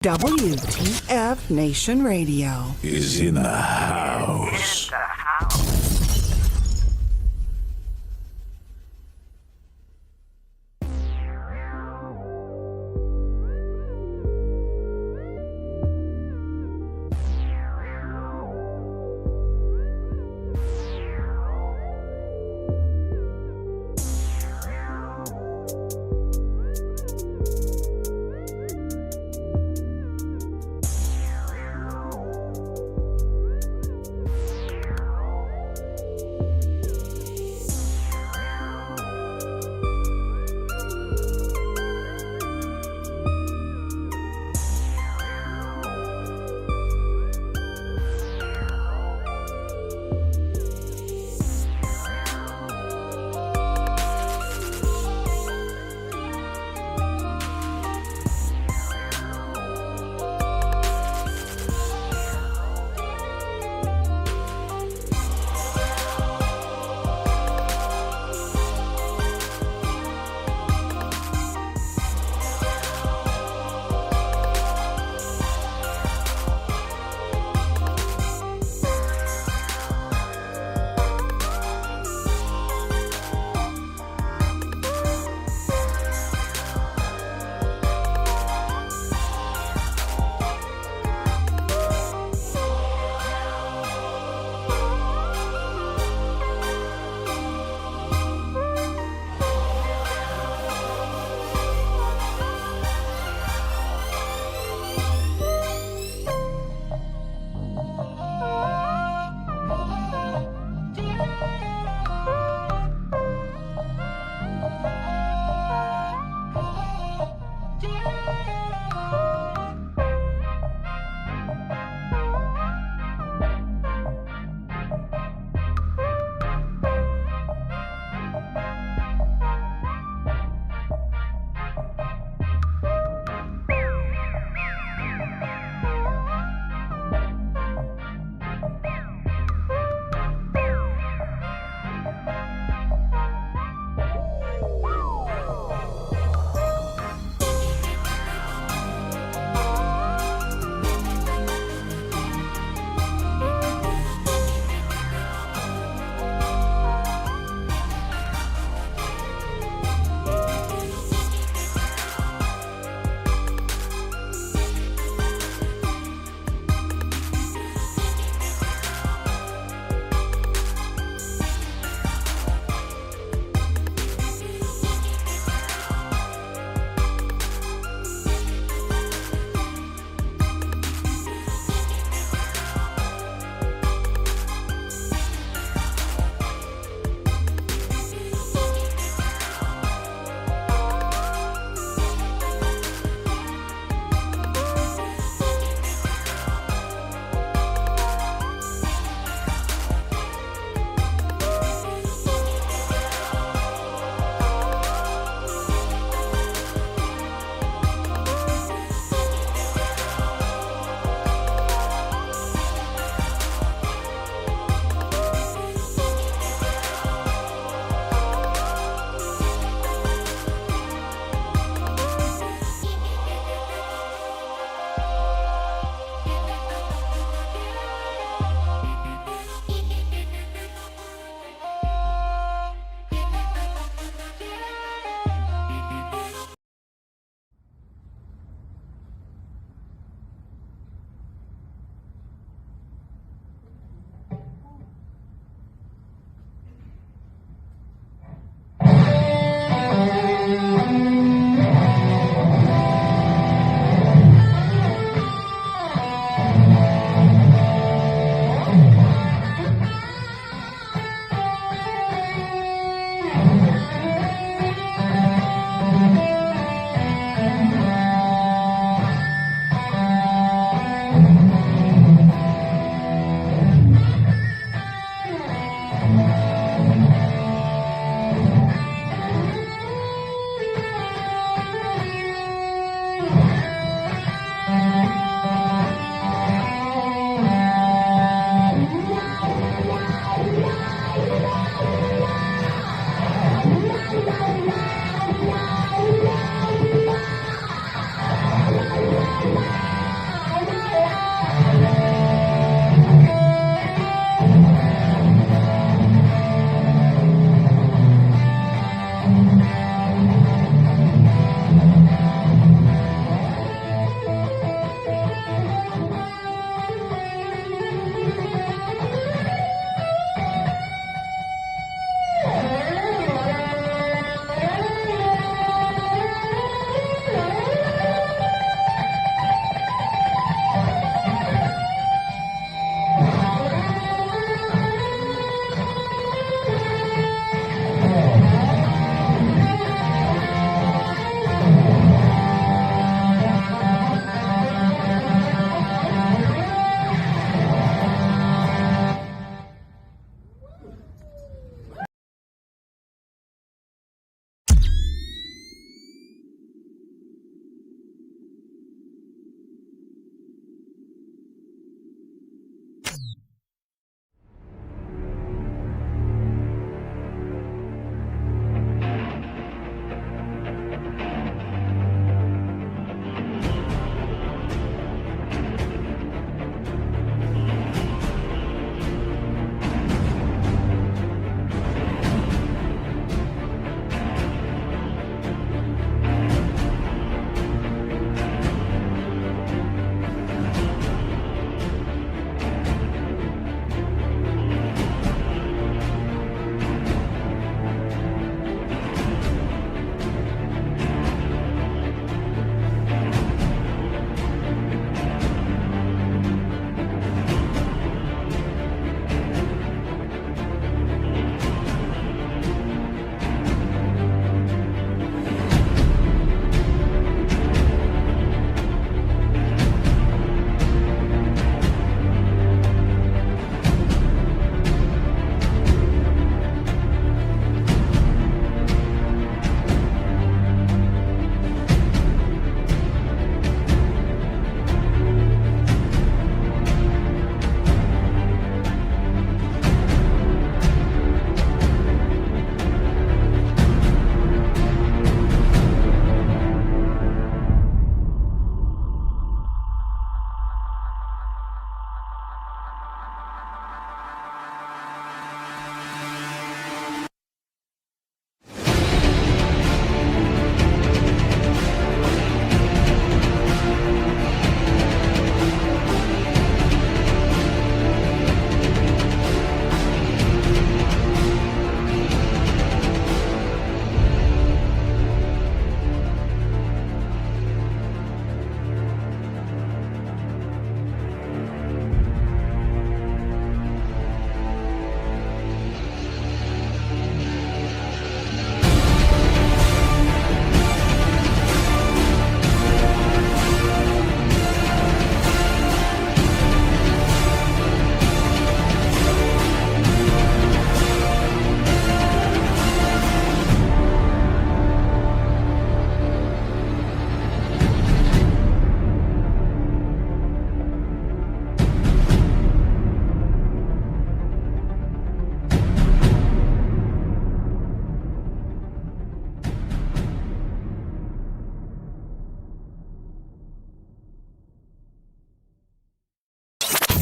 WTF Nation Radio is in the house.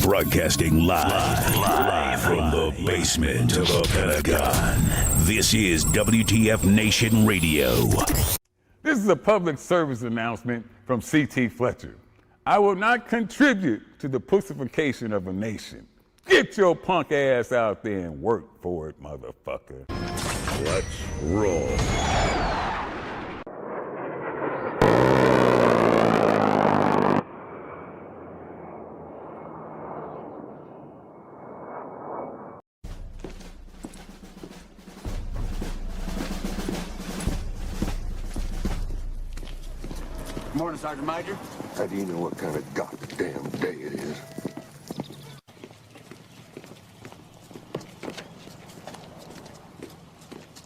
Broadcasting live from the basement of the Pentagon. This is WTF Nation Radio. This is a public service announcement from C.T. Fletcher. I will not contribute to the pussification of a nation. Get your punk ass out there and work for it, motherfucker. Let's roll. Morning, Sergeant Major. How do you know what kind of goddamn day it is?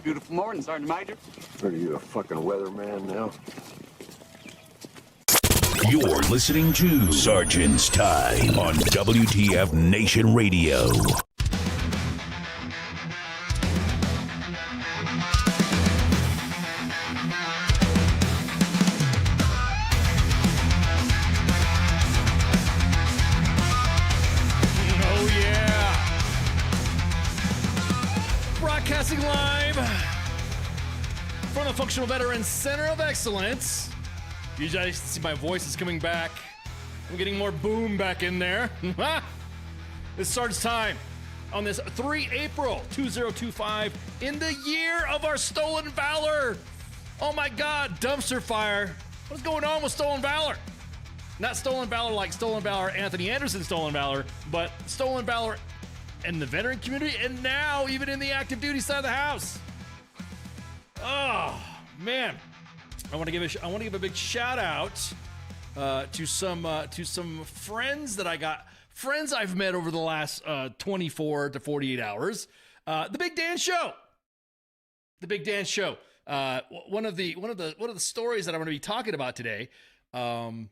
Beautiful morning, Sergeant Major. Are you a fucking weatherman now? You're listening to Sergeant's Time on WTF Nation Radio. Broadcasting live from the Functional Veterans Center of Excellence. You guys see my voice is coming back. I'm getting more boom back in there. This starts time on this 3 April 2025 in the year of our stolen valor. Oh my God, dumpster fire. What's going on with stolen valor? Not stolen valor like stolen valor, Anthony Anderson stolen valor, but stolen valor in the veteran community, and now even in the active duty side of the house. Oh man, I want to give a big shout out to some friends that I got, friends I've met over the last 24 to 48 hours. The Big Dan Show. The Big Dan Show. One of the stories that I'm going to be talking about today. And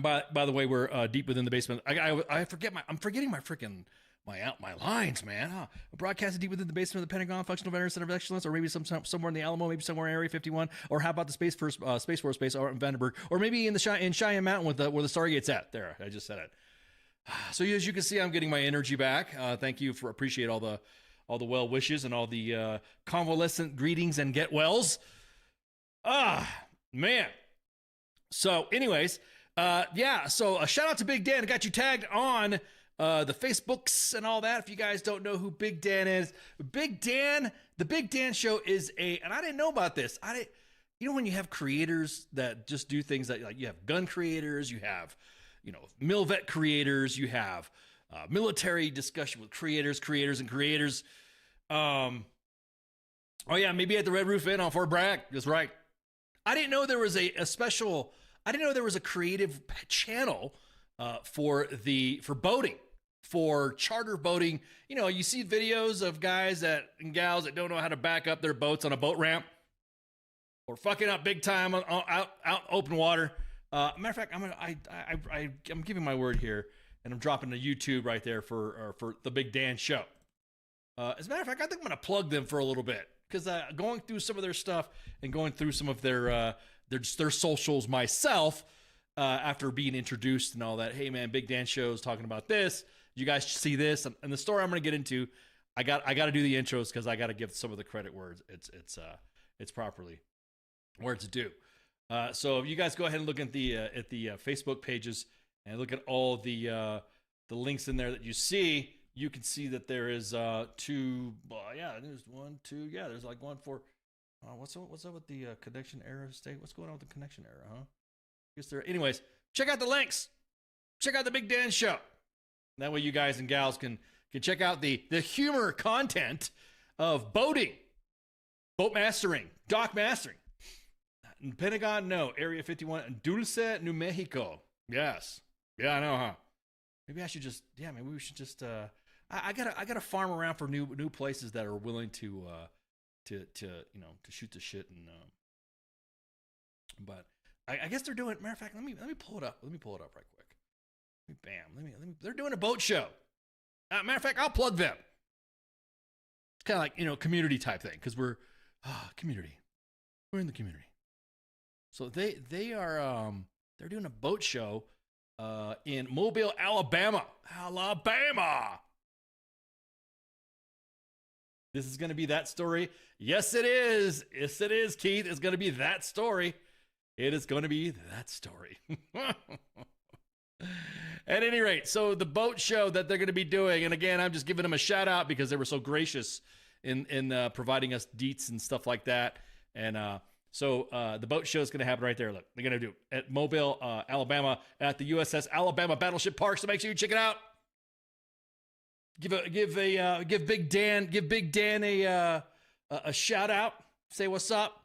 by the way, we're deep within the basement. I'm forgetting my freaking my lines, man. Broadcasted deep within the basement of the Pentagon, Functional Veterans Center of Excellence, or maybe somewhere in the Alamo, maybe somewhere in Area 51, or how about the Space Force Base or in Vandenberg, or maybe in Cheyenne Mountain where the Stargate's at. There, I just said it. So as you can see, I'm getting my energy back. Thank you appreciate all the well wishes and all the convalescent greetings and get wells. Man. So, anyways, So a shout out to Big Dan. I got you tagged on the Facebooks and all that. If you guys don't know who Big Dan is, Big Dan, the Big Dan Show is and I didn't know about this. You know, when you have creators that just do things that, like, you have gun creators, you have, MilVet creators, you have military discussion with creators. Oh yeah, maybe at the Red Roof Inn on Fort Bragg. That's right. I didn't know there was I didn't know there was a creative channel for boating, for charter boating. You know, you see videos of guys and gals that don't know how to back up their boats on a boat ramp, or fucking up big time out open water. Matter of fact, I'm giving my word here, and I'm dropping a YouTube right there for the Big Dan Show. As a matter of fact, I think I'm gonna plug them for a little bit, because going through some of their stuff and going through some of their socials myself, after being introduced and all that. Hey man, Big Dan Show's talking about this. You guys see this, and the story I'm going to get into. I got to do the intros because I got to give some of the credit where it's properly where it's due. So if you guys go ahead and look at the Facebook pages and look at all the links in there that you see, you can see that there is two. There's one, two. Yeah, there's like one for. What's up with the connection error state? What's going on with the connection error, huh? Anyways, check out the links. Check out the Big Dan Show. That way you guys and gals can check out the humor content of boating, boat mastering, dock mastering. Pentagon, no. Area 51, Dulce, New Mexico. Yes. Yeah, I know, huh? Maybe I should just, maybe we should just, I gotta farm around for new places that are willing to shoot the shit but I guess they're doing. Matter of fact, let me pull it up. Let me pull it up right quick. They're doing a boat show. Matter of fact, I'll plug them. It's kind of like community type thing, because we're community. We're in the community. So they are they're doing a boat show in Mobile, Alabama. Alabama. This is going to be that story. Yes, it is. Yes, it is, Keith. It's going to be that story. It is going to be that story. At any rate, so the boat show that they're going to be doing, and again, I'm just giving them a shout out because they were so gracious in providing us deets and stuff like that. And so the boat show is going to happen right there. Look, they're going to do it at Mobile, Alabama, at the USS Alabama Battleship Park. So make sure you check it out. Give Big Dan a shout out. Say what's up.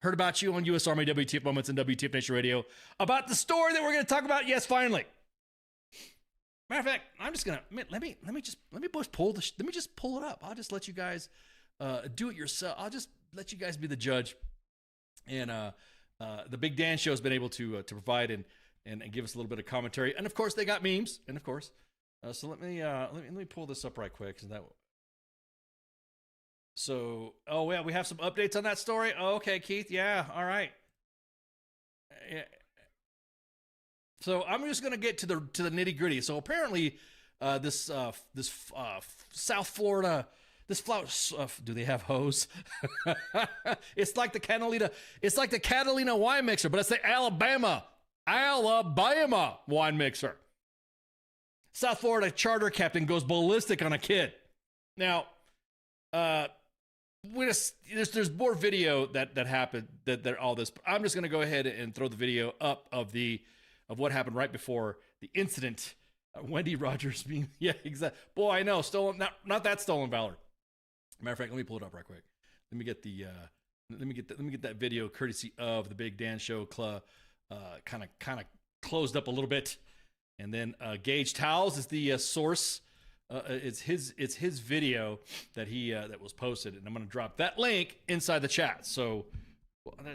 Heard about you on U.S. Army WTF Moments and WTF Nation Radio about the story that we're going to talk about. Yes, finally. Matter of fact, I'm just gonna let me just pull it up. I'll just let you guys do it yourself. I'll just let you guys be the judge. And the Big Dan Show has been able to provide and give us a little bit of commentary. And of course, they got memes. And of course, so let me pull this up right quick. So, oh yeah, we have some updates on that story. Oh, okay, Keith. Yeah, all right. Yeah. So I'm just gonna get to the nitty gritty. So apparently, this South Florida, do they have hose? It's like the Catalina wine mixer, but it's the Alabama wine mixer. South Florida charter captain goes ballistic on a kid. Now, there's more video that happened that all this. I'm just gonna go ahead and throw the video up of what happened right before the incident. Wendy Rogers being exactly. Boy, I know, stolen, not that stolen valor. Matter of fact, let me pull it up right quick. Let me get that video courtesy of the Big Dan Show Club. Kind of closed up a little bit, and then Gage Towels is the source. It's his video that was posted, and I'm going to drop that link inside the chat. So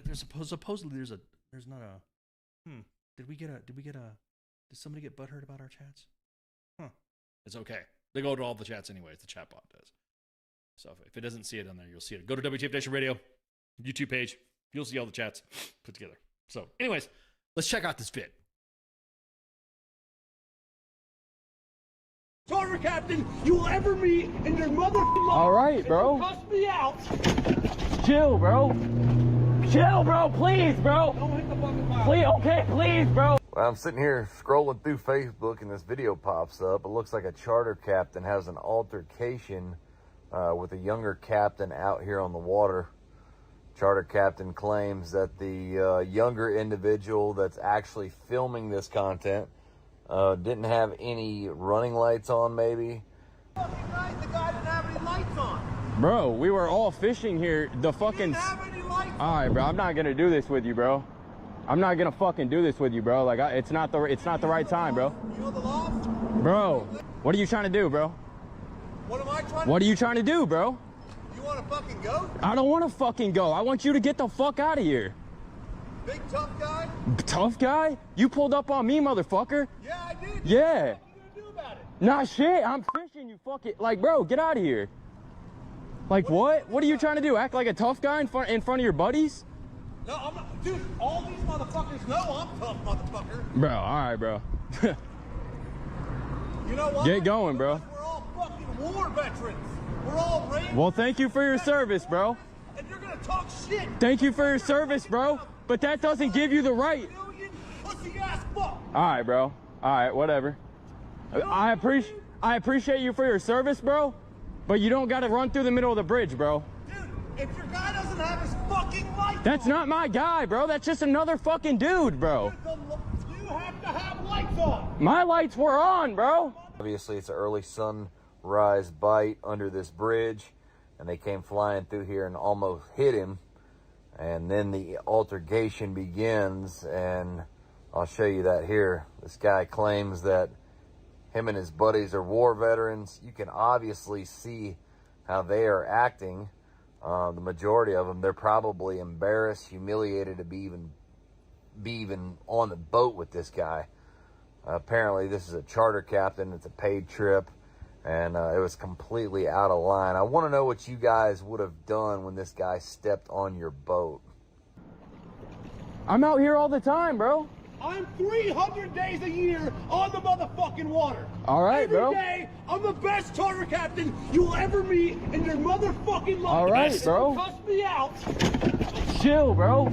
there's supposedly there's not a did somebody get butthurt about our chats? It's okay. They go to all the chats anyways. The chat bot does. So if it doesn't see it on there, you'll see it. Go to WTF Nation Radio YouTube page. You'll see all the chats put together. So anyways, let's check out this vid. Charter captain you will ever meet in your mother. All right, bro. Cuss me out. Chill, bro. Chill, bro. Please, bro. Don't hit the fucking file. Please, okay, please, bro. Well, I'm sitting here scrolling through Facebook and this video pops up. It looks like a charter captain has an altercation with a younger captain out here on the water. Charter captain claims that the younger individual that's actually filming this content didn't have any running lights on, maybe. The guy didn't have any lights on. Bro, we were all fishing here. The fucking. He didn't have any lights on. All right, bro. I'm not gonna do this with you, bro. I'm not gonna fucking do this with you, bro. Like, it's not the right time, bro. You know the law? Bro, what are you trying to do, bro? What am I trying to What are you trying to do, bro? You want to fucking go? I don't want to fucking go. I want you to get the fuck out of here. Big tough guy? Tough guy? You pulled up on me, motherfucker. Yeah, I did. Yeah. What are you gonna do about it? Nah, shit. I'm fishing, you fucking. Like, bro, get out of here. Like, what? What are you trying to do? Act like a tough guy in front of your buddies? No, I'm not. Dude, all these motherfuckers know I'm tough, motherfucker. Bro, all right, bro. You know what? Get going, bro. We're all fucking war veterans. We're all raised. Well, thank you for your service, bro. And you're gonna talk shit. Thank you for your service, bro. But that doesn't give you the right. Pussy ass fuck. All right, bro. All right, whatever. I appreciate you for your service, bro. But you don't got to run through the middle of the bridge, bro. Dude, if your guy doesn't have his fucking lights That's on, not my guy, bro. That's just another fucking dude, bro. You have to have lights on. My lights were on, bro. Obviously, it's an early sunrise bite under this bridge, and they came flying through here and almost hit him. And then the altercation begins, and I'll show you that here. This guy claims that him and his buddies are war veterans. You can obviously see how they are acting. The majority of them, they're probably embarrassed, humiliated to be even on the boat with this guy. Apparently, this is a charter captain. It's a paid trip, and it was completely out of line. I want to know what you guys would have done when this guy stepped on your boat. I'm out here all the time, bro. I'm 300 days a year on the motherfucking water. All right, Every bro. day, I'm the best charter captain you'll ever meet in your motherfucking life. All right, If bro. you cuss me out. Chill, bro.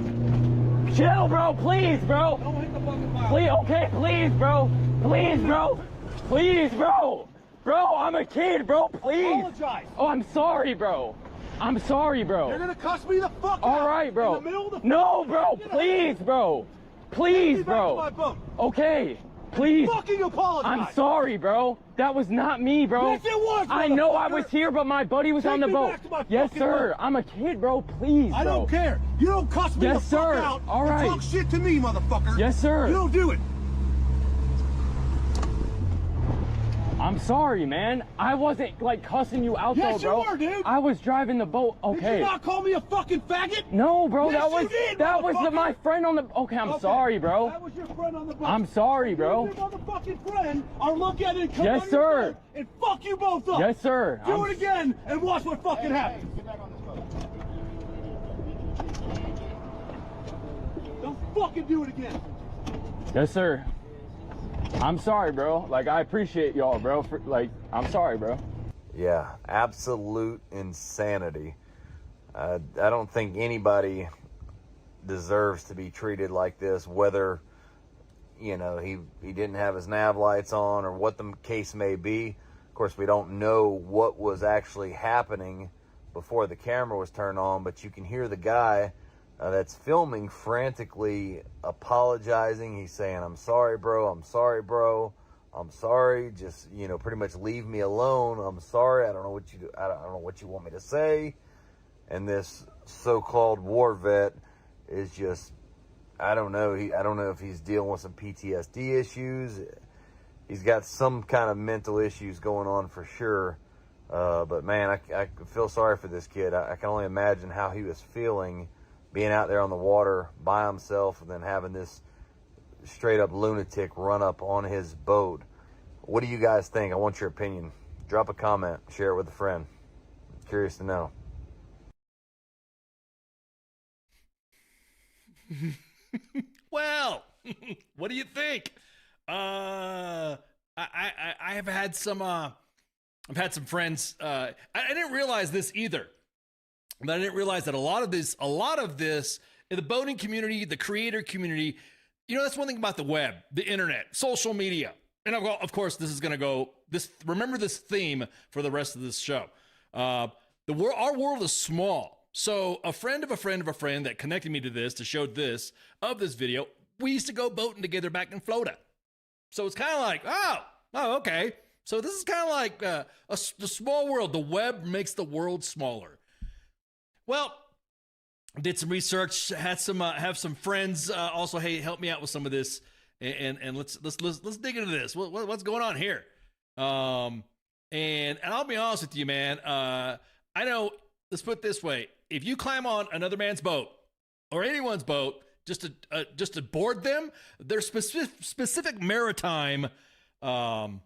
Chill, bro. Please, bro. Don't hit the fucking fire. Please, okay, please, bro. Please, bro. Please, bro. Bro, I'm a kid, bro. Please. Apologize. Oh, I'm sorry, bro. I'm sorry, bro. You're gonna cuss me the fuck out. All right, bro. In the middle of the No, bro. Please, bro. Please, Take me back to my bro. boat. Okay. Please. Fucking apologize. I'm sorry, bro. That was not me, bro. Yes, it was, I know I motherfucker. was here, but my buddy was Take on the me boat. back to my Yes, fucking sir. boat. I'm a kid, bro. Please, bro. I don't care. You don't cuss me Yes, the fuck sir. out. All and right. talk shit to me, motherfucker. Yes, sir. You don't do it. I'm sorry, man. I wasn't like cussing you out, Yes, though, bro. you were, dude. I was driving the boat. Did Okay. you not call me a fucking faggot? No, bro. Yes, that was you did, that was motherfucker. my friend on the. Okay, I'm Okay, sorry, bro. That was your friend on the boat. I'm sorry, bro. Your motherfucking friend, I'll look at it and come Yes, on your sir. boat and fuck you both up. Yes, sir. Do it again and watch what fucking happens. Don't fucking do it again. Yes, sir. I'm sorry, bro. Like, I appreciate y'all, bro. I'm sorry, bro. Yeah, absolute insanity. I don't think anybody deserves to be treated like this, whether, you know, he didn't have his nav lights on or what the case may be. Of course, we don't know what was actually happening before the camera was turned on, but you can hear the guy that's filming frantically apologizing. He's saying, I'm sorry, bro. I'm sorry, bro. I'm sorry. Just, you know, pretty much leave me alone. I'm sorry. I don't know what you do. I don't know what you want me to say. And this so-called war vet is just, I don't know. I don't know if he's dealing with some PTSD issues. He's got some kind of mental issues going on for sure. But man, I feel sorry for this kid. I can only imagine how he was feeling being out there on the water by himself and then having this straight up lunatic run up on his boat. What do you guys think? I want your opinion. Drop a comment, share it with a friend. I'm curious to know. Well, what do you think? I have had some I've had some friends. I didn't realize this either. But I didn't realize that a lot of this in the boating community, the creator community, you know, that's one thing about the web, the internet, social media. And of course, this is going to go remember this theme for the rest of this show. Our world is small. So a friend of a friend of a friend that connected me to this, to show this video, we used to go boating together back in Florida. So it's kind of like, oh, okay. So this is kind of like the small world. The web makes the world smaller. Well, did some research, have some friends also, hey, help me out with some of this, and let's dig into this. What's going on here? And I'll be honest with you, man. I know. Let's put it this way: if you climb on another man's boat or anyone's boat just to board them, there's specific maritime rules.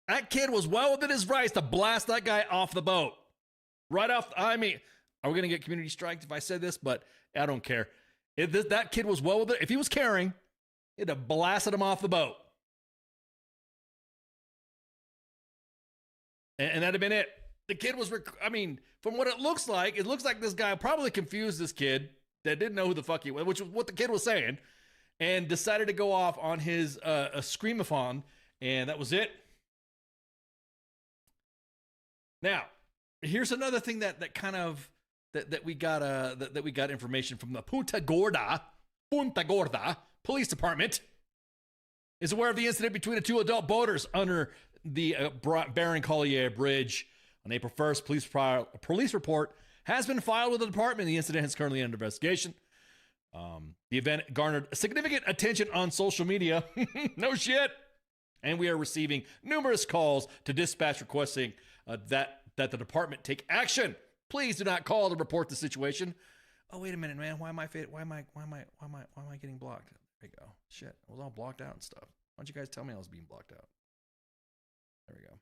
That kid was well within his rights to blast that guy off the boat. Right off. I mean, are we going to get community striked if I said this? But I don't care. That kid was well within. If he was carrying, he'd have blasted him off the boat. And that'd have been it. The kid was, from what it looks like this guy probably confused this kid that didn't know who the fuck he was, which was what the kid was saying, and decided to go off on his a screamathon, and that was it. Now, here's another thing that we got information from the Punta Gorda Police Department is aware of the incident between the two adult boaters under the Baron Collier Bridge on April 1st. Police report has been filed with the department. The incident is currently under investigation. The event garnered significant attention on social media. No shit. And we are receiving numerous calls to dispatch requesting that the department take action. Please do not call to report the situation. Oh, wait a minute, man. Why am I getting blocked? There you go. Shit. I was all blocked out and stuff. Why don't you guys tell me I was being blocked out? There we go.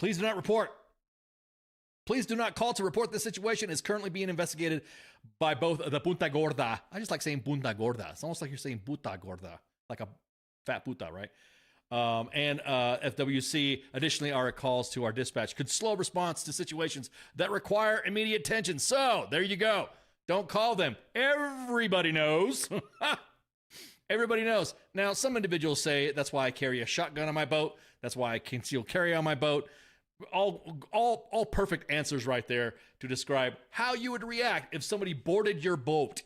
Please do not report. Please do not call to report this situation is currently being investigated by both the Punta Gorda. I just like saying Punta Gorda. It's almost like you're saying Puta Gorda, like a fat puta, right? And FWC. Additionally, our calls to our dispatch could slow response to situations that require immediate attention. So there you go. Don't call them. Everybody knows. Everybody knows. Now, some individuals say that's why I carry a shotgun on my boat. That's why I conceal carry on my boat. All perfect answers right there to describe how you would react if somebody boarded your boat.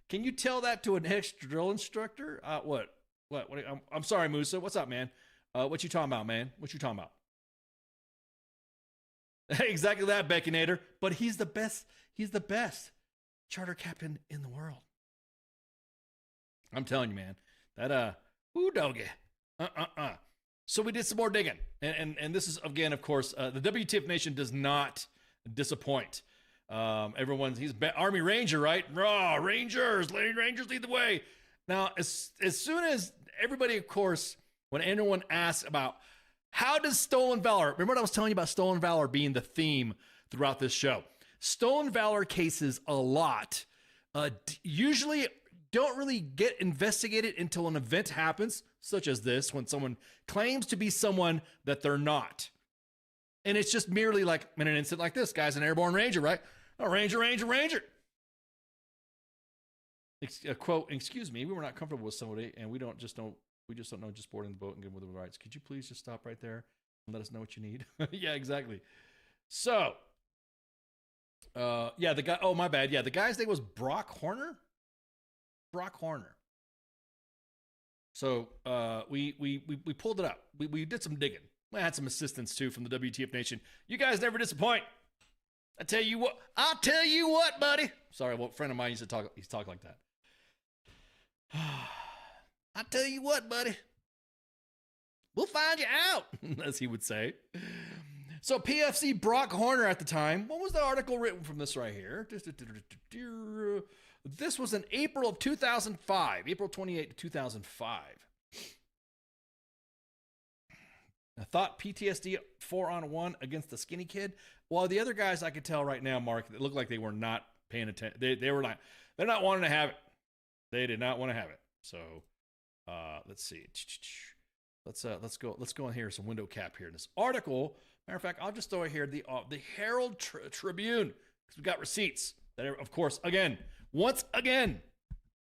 Can you tell that to an ex-drill instructor? What? I'm sorry, Musa. What's up, man? What you talking about, man? What you talking about? Exactly that, Baconator. But he's the best. He's the best charter captain in the world. I'm telling you, man. That ooh doggy. So we did some more digging, and this is again, of course, the WTF Nation does not disappoint. He's Army Ranger, right? Raw Rangers lead the way. Now, as soon as everybody, of course, when anyone asks about how does Stolen Valor, remember what I was telling you about Stolen Valor being the theme throughout this show? Stolen Valor cases a lot usually don't really get investigated until an event happens, such as this, when someone claims to be someone that they're not. And it's just merely like in an incident like this, guy's an airborne ranger, right? Oh, ranger. Quote, excuse me, we were not comfortable with somebody, and we just don't know just boarding the boat and getting with the rights. Could you please just stop right there and let us know what you need? Yeah, exactly. So, the guy, oh, my bad. Yeah, the guy's name was Brock Horner. So we pulled it up. We did some digging. I had some assistance too from the WTF Nation. You guys never disappoint. I'll tell you what, buddy. Sorry, a friend of mine used to talk. He's talk like that. I'll tell you what, buddy. We'll find you out, as he would say. So PFC Brock Horner at the time. What was the article written from this right here? This was in April of 2005, April 28, 2005. I thought PTSD 4-on-1 against the skinny kid. Well, the other guys I could tell right now, Mark, it looked like they were not paying attention. They're not wanting to have it. They did not want to have it. So let's see. Let's go in here. Some window cap here in this article. Matter of fact, I'll just throw it here. The Herald Tribune, because we got receipts that are, of course, once again,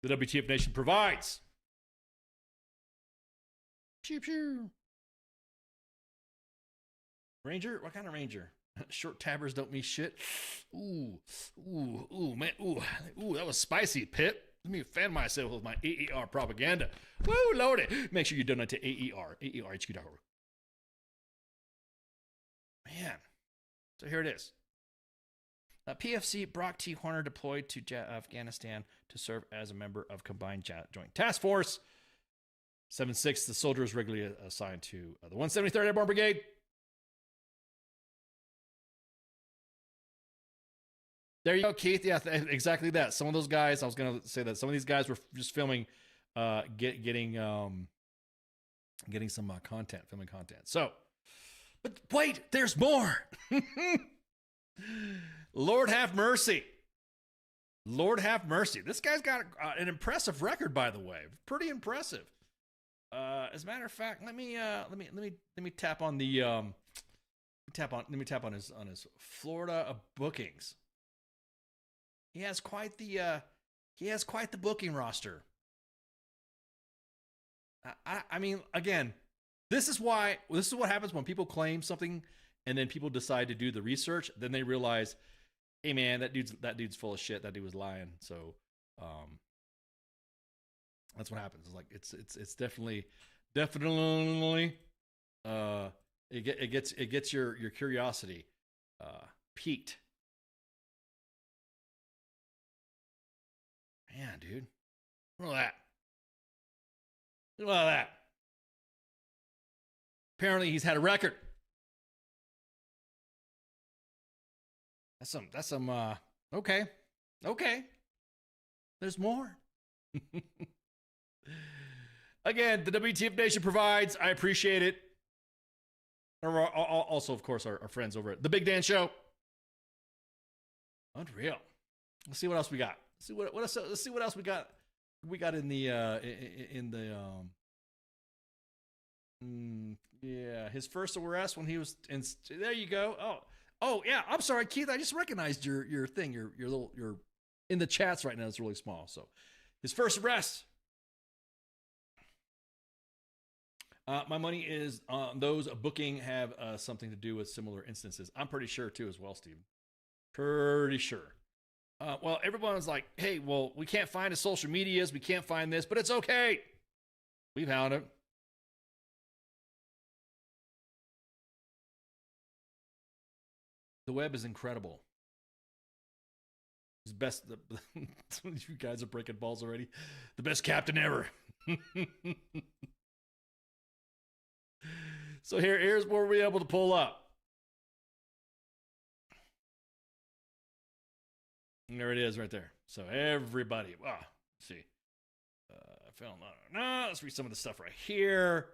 the WTF Nation provides. Pew pew. Ranger? What kind of ranger? Short tabbers don't mean shit. Ooh, man. Ooh, that was spicy, Pip. Let me fan myself with my AER propaganda. Woo, lordy. Make sure you donate to AER, AERHQ.org. Man. So here it is. PFC Brock T. Horner deployed to Afghanistan to serve as a member of Combined Joint Task Force. 7-6, the soldier is regularly assigned to the 173rd Airborne Brigade. There you go, Keith. Yeah, exactly that. Some of those guys, I was going to say that some of these guys were just filming, getting some content, filming content. So, but wait, there's more. Lord have mercy. Lord have mercy. This guy's got an impressive record, by the way. Pretty impressive. As a matter of fact, let me tap on the let me tap on his Florida bookings. He has quite the booking roster. I mean, again, this is what happens when people claim something and then people decide to do the research. Then they realize, hey man, that dude's full of shit. That dude was lying. So that's what happens. It's like it's definitely it gets your curiosity piqued. Man, dude. Look at that. Apparently he's had a record. That's some okay. There's more. Again, the WTF Nation provides. I appreciate it. Also, of course, our friends over at The Big Dan Show. Unreal. Let's see what else we got. Let's see what else we got. We got in the yeah, his first arrest when he was in. There you go. Oh yeah. I'm sorry, Keith. I just recognized your thing. Your little in the chats right now. It's really small. So his first arrest. My money is those booking have something to do with similar instances. I'm pretty sure too as well, Steven. Pretty sure. Well, everyone was like, hey, well, we can't find his social medias. We can't find this, but it's okay. We found it. The web is incredible. He's best. You guys are breaking balls already. The best captain ever. So here's where we're able to pull up. And there it is right there. So everybody, wow, let's see. Let's read some of the stuff right here.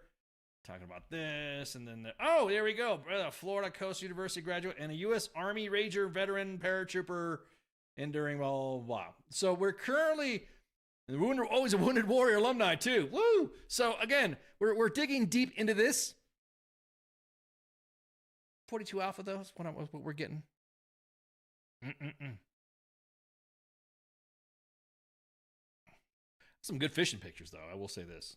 Talking about this, and then there we go. Florida Coast University graduate and a U.S. Army Ranger veteran paratrooper enduring blah, blah, blah. So we're currently always a Wounded Warrior alumni too. Woo! So again, we're digging deep into this. 42 Alpha though is what we're getting. Some good fishing pictures though. I will say this.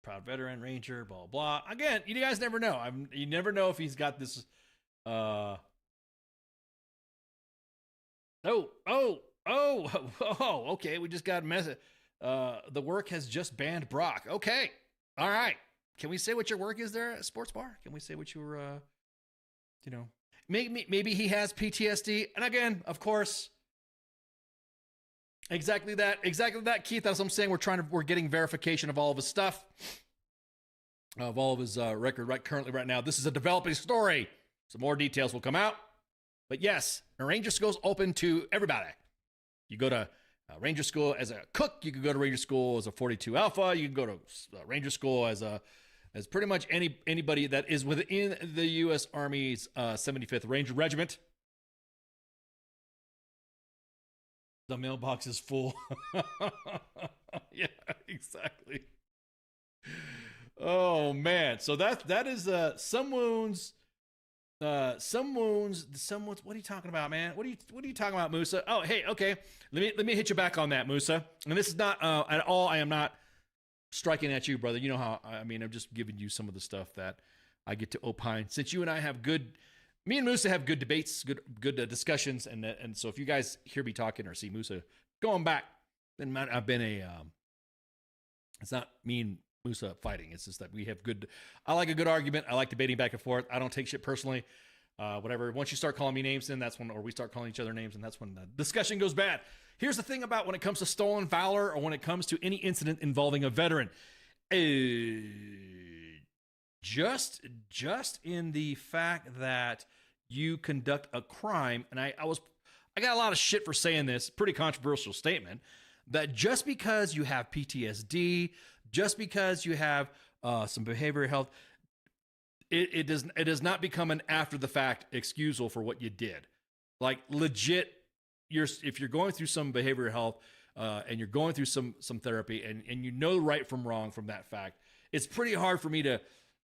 Proud veteran, Ranger, blah, blah. Again, you guys never know. You never know if he's got this. Okay. We just got a message. The work has just banned Brock. Okay. All right. Can we say what your work is there at Sports Bar? Can we say what you were, maybe he has PTSD. And again, of course, exactly that, Keith. That's what I'm saying. We're getting verification of all of his stuff, of all of his record right now. This is a developing story. Some more details will come out. But yes, Ranger School is open to everybody. You go to Ranger School as a cook. You can go to Ranger School as a 42 Alpha. You can go to Ranger School as pretty much anybody that is within the U.S. Army's 75th Ranger Regiment. The mailbox is full. Yeah, exactly. Oh man, so that is some wounds. What are you talking about, man? What are you talking about, Musa? Oh, hey, okay. Let me hit you back on that, Musa. And this is not at all. I am not striking at you, brother. You know how I'm just giving you some of the stuff that I get to opine. Since you and I have me and Musa have good debates, good discussions, and so if you guys hear me talking or see Musa going back, then I've been it's not me and Musa fighting. It's just that we have I like a good argument. I like debating back and forth. I don't take shit personally. Whatever. Once you start calling me names, then that's when, or we start calling each other names, and that's when the discussion goes bad. Here's the thing about when it comes to stolen valor, or when it comes to any incident involving a veteran. Just in the fact that you conduct a crime, and I got a lot of shit for saying this, pretty controversial statement, that just because you have PTSD, just because you have some behavioral health, it does not become an after the fact excusal for what you did. Like legit, if you're going through some behavioral health and you're going through some therapy and you know right from wrong from that fact, it's pretty hard for me to,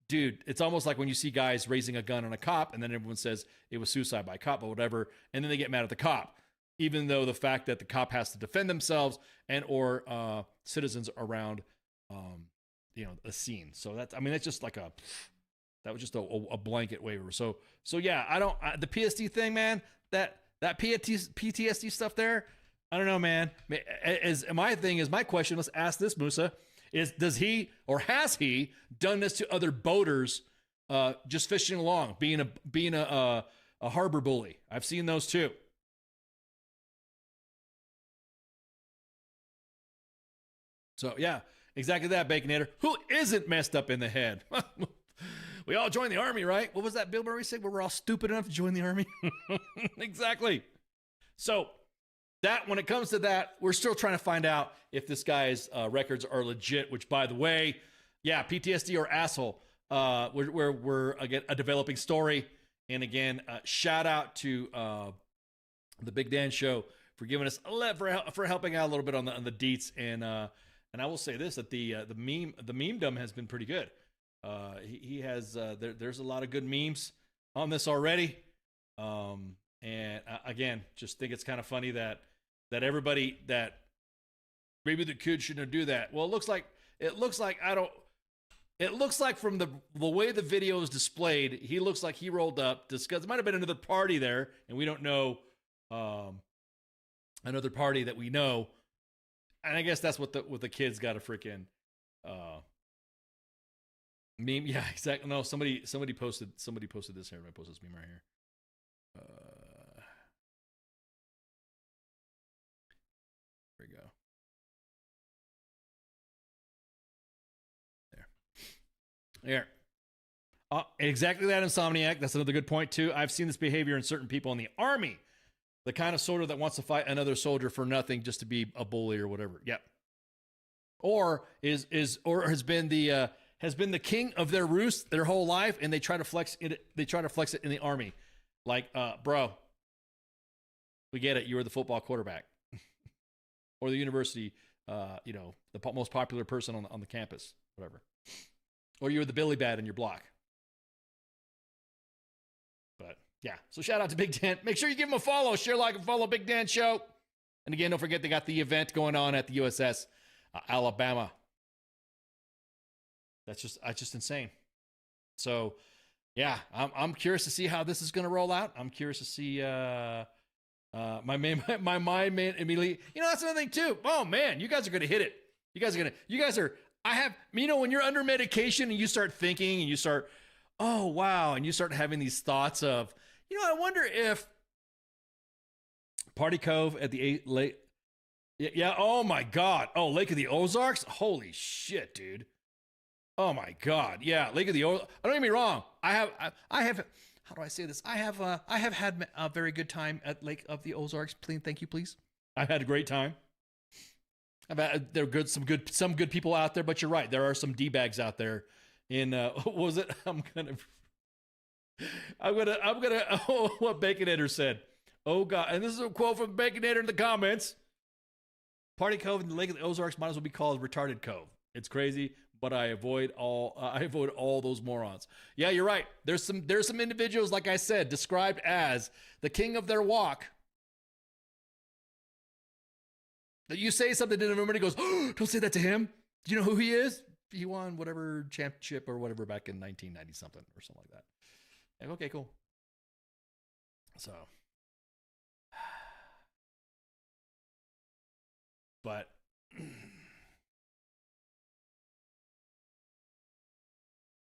dude, it's almost like when you see guys raising a gun on a cop and then everyone says it was suicide by a cop or whatever, and then they get mad at the cop, even though the fact that the cop has to defend themselves and or citizens around a scene. So that's just like that was just a blanket waiver. So yeah, the PSD thing, man, that PTSD stuff there, I don't know, man. My question, let's ask this, Musa, does he or has he done this to other boaters just fishing along, being a harbor bully? I've seen those too. So yeah, exactly that, Baconator. Who isn't messed up in the head? We all joined the Army, right? What was that Bill Murray said? We're all stupid enough to join the Army. Exactly. So that, when it comes to that, we're still trying to find out if this guy's records are legit, which, by the way, yeah, PTSD or asshole. We're again, a developing story. And again, shout out to the Big Dan Show for giving us for helping out a little bit on the deets. And I will say this, that the memedom has been pretty good. He has there's a lot of good memes on this already. And again, just think it's kind of funny that everybody that maybe the kid shouldn't do that. Well, it looks like from the way the video is displayed, he looks like he rolled up, discussed. It might have been another party there, and we don't know another party that we know. And I guess that's what the kids got a freaking meme. Yeah, exactly. No, somebody posted this here. I posted this meme right here. There we go. There. Exactly that, Insomniac. That's another good point, too. I've seen this behavior in certain people in the Army. The kind of soldier that wants to fight another soldier for nothing just to be a bully or whatever. Yep. Or has been the king of their roost their whole life, and they try to flex it. They try to flex it in the Army. Like, bro, we get it. You were the football quarterback, or the university, the most popular person on the campus, whatever. Or you were the Billy Bat in your block. But yeah, so shout out to Big Dan. Make sure you give him a follow, share, like, and follow Big Dan Show. And again, don't forget they got the event going on at the USS Alabama. That's just insane. So yeah, I'm curious to see how this is going to roll out. I'm curious to see my mind man immediately. That's another thing too. Oh man, you guys are going to hit it. When you're under medication and you start thinking and you start, oh wow, and you start having these thoughts of, I wonder if Party Cove at the lake. Yeah. Oh my God. Oh, Lake of the Ozarks. Holy shit, dude. Oh my God. Yeah. Lake of the Ozarks. Don't get me wrong. I have, how do I say this? I have had a very good time at Lake of the Ozarks. Please. Thank you, please. I've had a great time. There are some good people out there, but you're right. There are some D-bags out there in, what was it? I'm gonna, what Baconator said. Oh God. And this is a quote from Baconator in the comments. Party Cove in the Lake of the Ozarks might as well be called Retarded Cove. It's crazy, but I avoid all those morons. Yeah, you're right. There's some individuals, like I said, described as the king of their walk. That you say something to him, everybody goes, oh, don't say that to him. Do you know who he is? He won whatever championship or whatever back in 1990 something or something like that. Like, okay, cool. So, but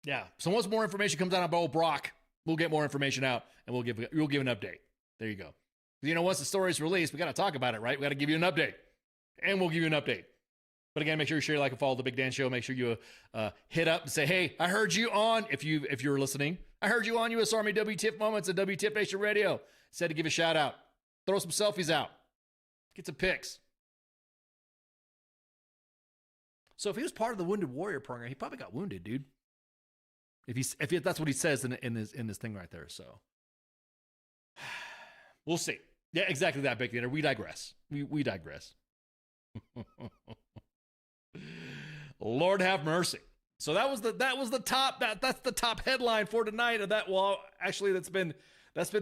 yeah. So once more information comes out about old Brock, we'll get more information out and we'll give an update. There you go. Once the story's released, we got to talk about it, right? We got to give you an update, and we'll give you an update. But again, make sure you share, like, and follow the Big Dan Show. Make sure you hit up and say, hey, I heard you on, if you're listening, I heard you on U.S. Army WTF Moments and WTF Nation Radio. Said to give a shout out. Throw some selfies out. Get some pics. So if he was part of the Wounded Warrior program, he probably got wounded, dude. If that's what he says in this thing right there. So we'll see. Yeah, exactly that, Big Dinner. We digress. We digress. Lord have mercy. So that was the top. That's the top headline for tonight. Of that, well, actually, that's been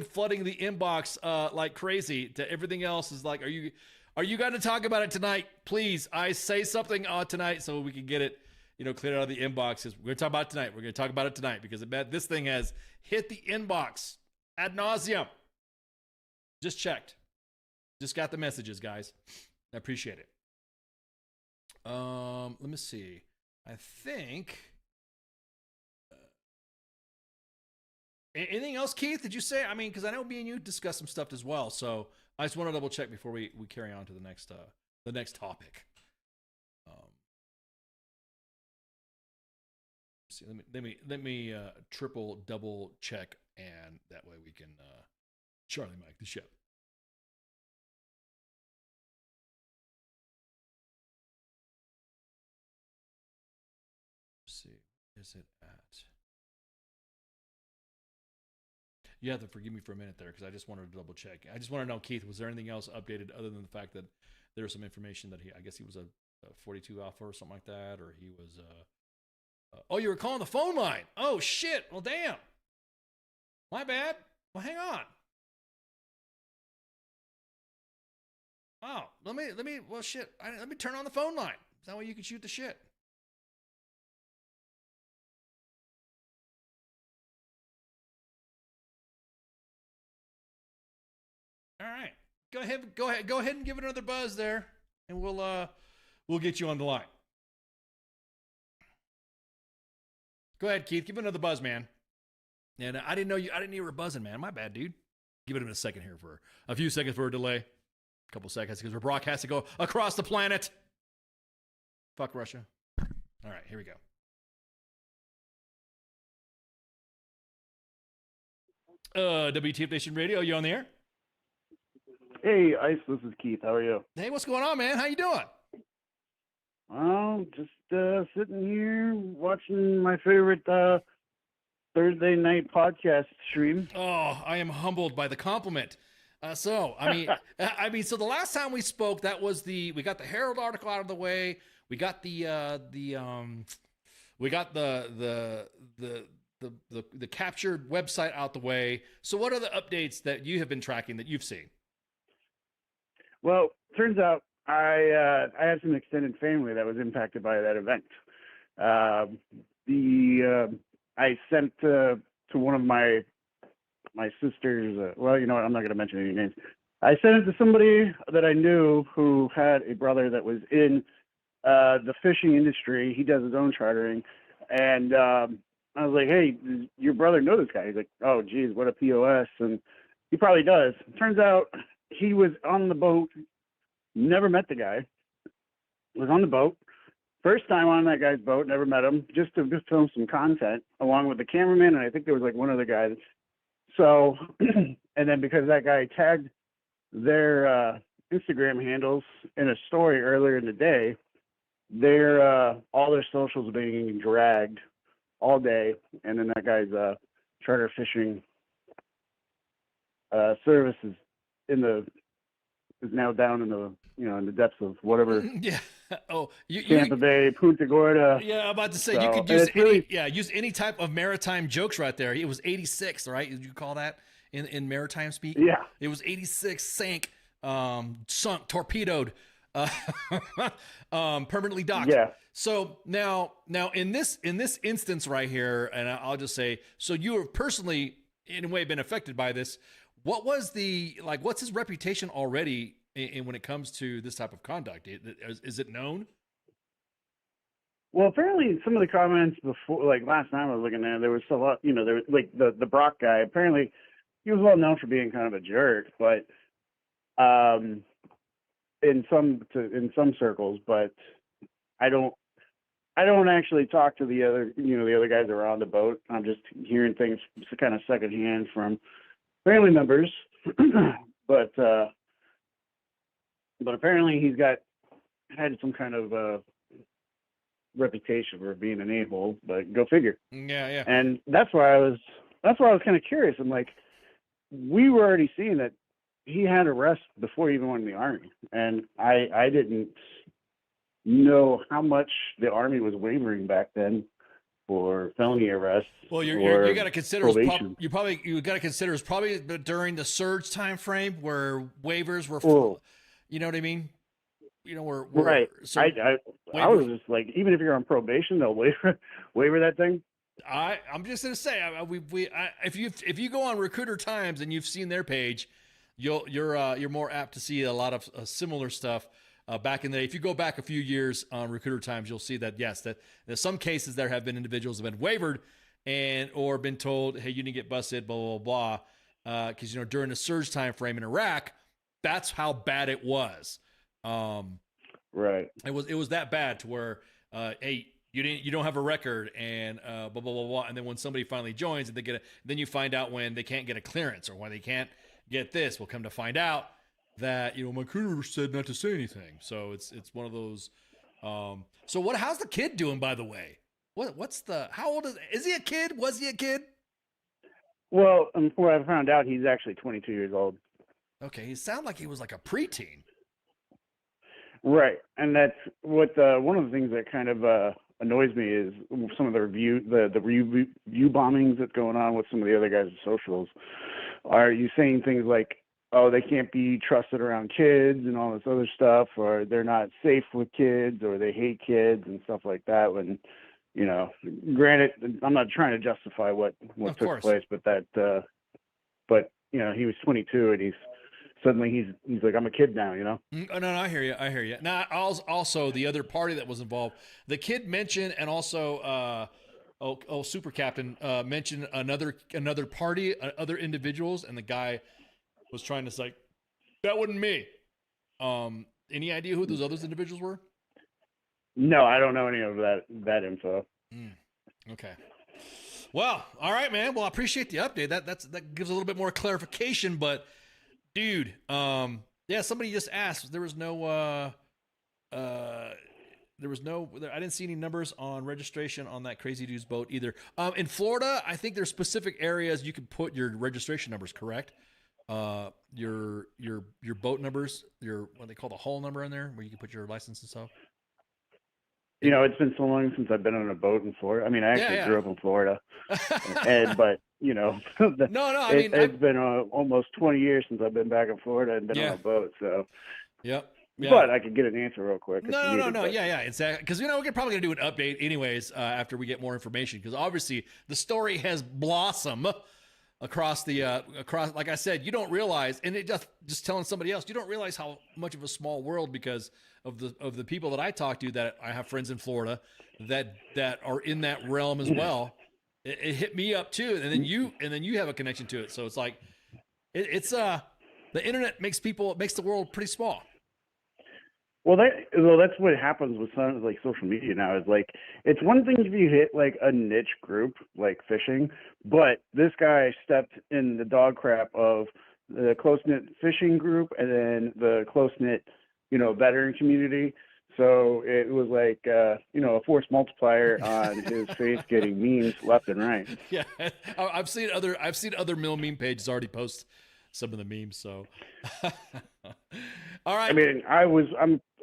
flooding the inbox like crazy. To everything else is like, are you going to talk about it tonight? Please, I say something tonight so we can get it, cleared out of the inbox. We're going to talk about it tonight. We're going to talk about it tonight because this thing has hit the inbox ad nauseum. Just checked. Just got the messages, guys. I appreciate it. Let me see. I think. Anything else, Keith? Did you say? I mean, because I know me and you discussed some stuff as well. So I just want to double check before we carry on to the next topic. See, let me triple double check, and that way we can Charlie Mike the ship. Let's see, is it at? You have to forgive me for a minute there because I just wanted to double check. I just want to know, Keith, was there anything else updated other than the fact that there was some information that I guess he was a 42 Alpha or something like that, or he was oh, you were calling the phone line. Oh shit. Well, damn. My bad. Well, hang on. Wow. Let me. Well, shit. Let me turn on the phone line. That way you can shoot the shit. All right. Go ahead and give it another buzz there, and we'll get you on the line. Go ahead, Keith. Give it another buzz, man. And I didn't know you were buzzing, man. My bad, dude. Give it a second here for a few seconds for a delay. A couple seconds because we're broadcasting go across the planet. Fuck Russia. All right, here we go. WTF Nation Radio, you on the air? Hey, Ice, this is Keith. How are you? Hey, what's going on, man? How you doing? Well, just sitting here watching my favorite Thursday night podcast stream. Oh, I am humbled by the compliment. So the last time we spoke, we got the Herald article out of the way. We got the captured website out the way. So what are the updates that you have been tracking that you've seen? Well, turns out I had some extended family that was impacted by that event. I sent to one of my sisters. Well, you know what? I'm not going to mention any names. I sent it to somebody that I knew who had a brother that was in the fishing industry. He does his own chartering, and I was like, "Hey, does your brother know this guy?" He's like, "Oh, geez, what a POS!" And he probably does. Turns out he was on the boat. Never met the guy. Was on the boat. First time on that guy's boat. Never met him. Just to film some content along with the cameraman, and I think there was like one other guy. So, and then because that guy tagged their Instagram handles in a story earlier in the day, all their socials being dragged all day, and then that guy's charter fishing service is now down in the depths of whatever. Yeah. Oh, Tampa Bay, Punta Gorda. Yeah, I'm about to say you could use any type of maritime jokes right there. It was 86, right? Did you call that in maritime speak? Yeah. It was 86, sank, sunk, torpedoed, permanently docked. Yeah. So now in this instance right here, and I'll just say, so you have personally in a way been affected by this. What's his reputation already when it comes to this type of conduct? Is it known? Well, apparently some of the comments before, like last time I was looking at, there was a lot, there was like the Brock guy. Apparently he was well known for being kind of a jerk, but in some circles, but I don't actually talk to the other guys around the boat. I'm just hearing things kind of secondhand from family members, but apparently he's had some kind of reputation for being an a-hole. But go figure. Yeah. And that's why I was kind of curious. I'm like, we were already seeing that he had arrests before he even went in the Army, and I didn't know how much the Army was wavering back then for felony arrests. Well, you got to consider you got to consider it's probably during the surge time frame where waivers were full. You know what I mean? We're right. So I was just like, even if you're on probation, they'll waiver that thing. I'm just gonna say, if you go on Recruiter Times and you've seen their page, you're more apt to see a lot of similar stuff. Back in the day, if you go back a few years on Recruiter Times, you'll see that yes, that in some cases there have been individuals who have been wavered or been told, hey, you didn't get busted, blah blah blah, because during the surge time frame in Iraq, that's how bad it was. Right. It was that bad to where, hey, you don't have a record and blah blah blah blah, and then when somebody finally joins and then you find out when they can't get a clearance or when they can't get this, we'll come to find out that my recruiter said not to say anything. So it's one of those. So how's the kid doing, by the way? How old is he? A kid? Was he a kid? Well, from what I found out, he's actually 22 years old. Okay, he sounded like he was like a preteen. Right, and that's what one of the things that kind of annoys me is some of the review bombings that's going on with some of the other guys' socials. Are you saying things like, "Oh, they can't be trusted around kids" and all this other stuff, or they're not safe with kids, or they hate kids and stuff like that? When, you know, granted, I'm not trying to justify what Of took course. place, but but you know, he was 22 and he's like, I'm a kid now, you know. Oh, no, I hear you. Now, also the other party that was involved, the kid mentioned, and also, Super Captain mentioned another party, other individuals, and the guy was trying to say, that wasn't me. Any idea who those other individuals were? No, I don't know any of that info. Okay. Well, all right, man. Well, I appreciate the update. That gives a little bit more clarification, but dude, yeah, somebody just asked. There was no I didn't see any numbers on registration on that crazy dude's boat either. In Florida, I think there's specific areas you can put your registration numbers, correct? Your boat numbers, your what they call the hull number in there, where you can put your license and stuff. You know, it's been so long since I've been on a boat in Florida. I mean, I actually grew up in Florida, but you know, it's been almost 20 years since I've been back in Florida and been on a boat. So, yep. Yeah. But I could get an answer real quick. No. Yeah, exactly. Because we're probably gonna do an update anyways after we get more information. Because obviously the story has blossomed across like I said, you don't realize, and it just telling somebody else, you don't realize how much of a small world, because of the people that I talk to, that I have friends in Florida that are in that realm as well. It hit me up too, and then you have a connection to it. So it's like it's the internet makes the world pretty small. Well, that's what happens with some like social media now. Is like, it's one thing if you hit like a niche group like fishing, but this guy stepped in the dog crap of the close knit fishing group and then the close knit, you know, veteran community. So it was like you know, a force multiplier on his face getting memes left and right. Yeah, I've seen other meme pages already post some of the memes. So, all right. I mean,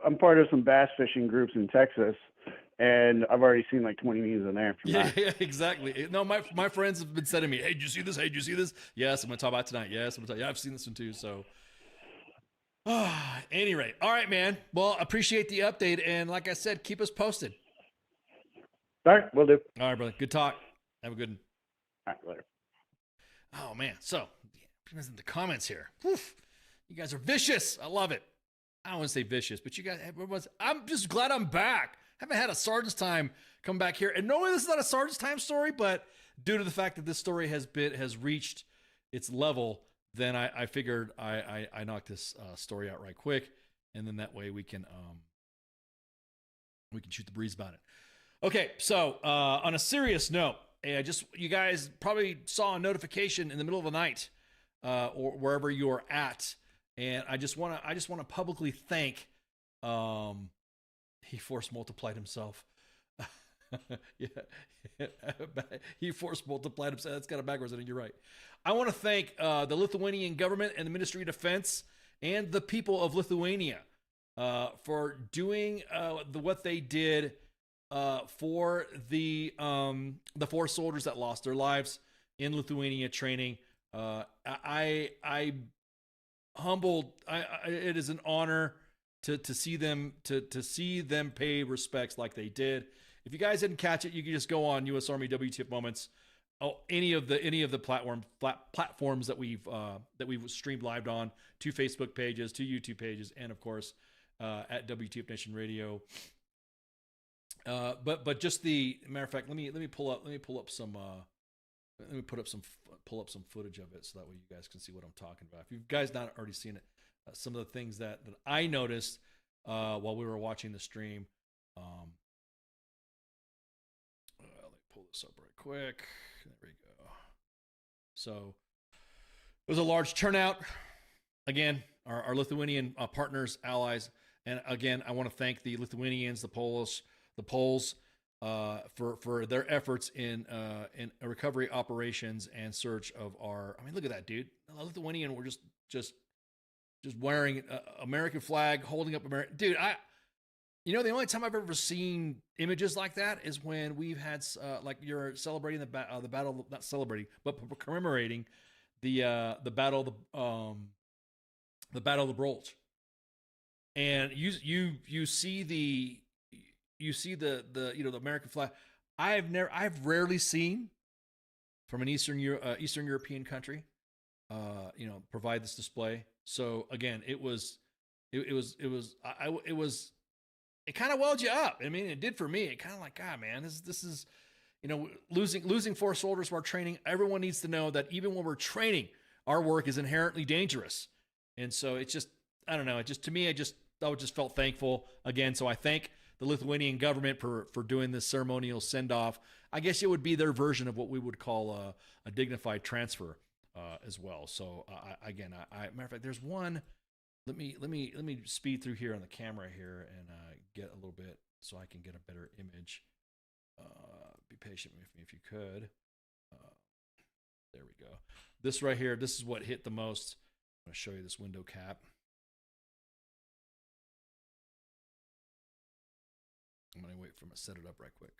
I'm part of some bass fishing groups in Texas, and I've already seen like 20 memes in there. Yeah, exactly. No, my friends have been sending me, "Hey, did you see this? Hey, did you see this? Yes, I'm gonna talk about it tonight. Yes, I'm gonna talk. Yeah, I've seen this one too." So, any rate, all right, man. Well, appreciate the update, and like I said, keep us posted. All right, will do. All right, brother. Good talk. Have a good one. All right, later. Oh man, so in the comments here, woof, you guys are vicious. I love it. I don't want to say vicious, but you guys, I'm just glad I'm back. Haven't had a Sergeant's Time come back here. And normally this is not a Sergeant's Time story, but due to the fact that this story has reached its level, then I figured I knocked this story out right quick. And then that way we can shoot the breeze about it. Okay, so on a serious note, you guys probably saw a notification in the middle of the night or wherever you are at. And I just want to publicly thank, he force multiplied himself. Yeah. He force multiplied himself. That's kind of backwards. I think you're right. I want to thank the Lithuanian government and the Ministry of Defense and the people of Lithuania for doing what they did for the 4 soldiers that lost their lives in Lithuania training. I humbled. It is an honor to see them pay respects like they did. If you guys didn't catch it, you can just go on U.S. Army WTF Moments, any of the platforms that we've streamed live on, 2 Facebook pages, 2 YouTube pages, and of course at WTF Nation Radio. But just the matter of fact, let me pull up some footage of it so that way you guys can see what I'm talking about. If you guys not already seen it, some of the things that I noticed while we were watching the stream. Let me pull this up right quick. There we go. So it was a large turnout. Again, our Lithuanian partners, allies, and again, I want to thank the Lithuanians, the Poles, for their efforts in recovery operations and search of our. I mean, look at that, dude. Lithuanian were just wearing American flag, holding up American. Dude, the only time I've ever seen images like that is when we've had like you're celebrating the battle, not celebrating, but commemorating the battle of the Battle of the Bulge, and you see the the American flag. I've rarely seen from an Eastern European country, provide this display. So again, it kind of welled you up. I mean, it did for me. It kind of like, God, man, this is, losing 4 soldiers while training. Everyone needs to know that even when we're training, our work is inherently dangerous. And so it's just, I don't know. It just, to me, I just felt thankful again. So I thank the Lithuanian government for doing this ceremonial send off. I guess it would be their version of what we would call a dignified transfer as well. So matter of fact, there's one. Let me speed through here on the camera here and get a little bit so I can get a better image. Be patient with me if you could. There we go. This right here, this is what hit the most. I'm going to show you this window cap. I'm going to wait for him to set it up right quick.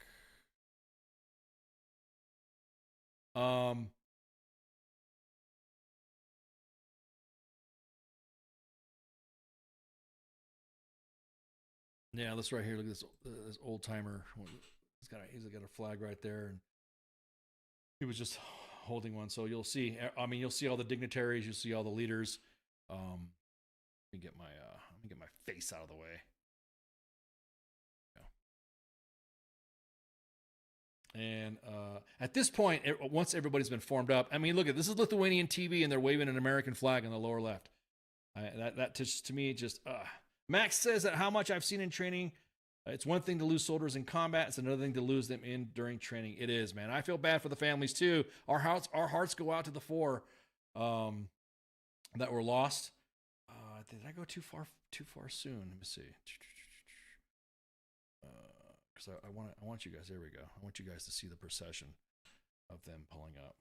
Yeah, this right here. Look at this old timer. He's got a flag right there, and he was just holding one. So you'll see. I mean, you'll see all the dignitaries. You'll see all the leaders. Let me get my face out of the way. And at this point, once everybody's been formed up, I mean, look at this is Lithuanian TV, and they're waving an American flag in the lower left. That to me just. Max says that how much I've seen in training, it's one thing to lose soldiers in combat. It's another thing to lose them during training. It is, man. I feel bad for the families too. Our hearts go out to the 4 that were lost. Did I go too far soon? Let me see. Because I want you guys. There we go. I want you guys to see the procession of them pulling up.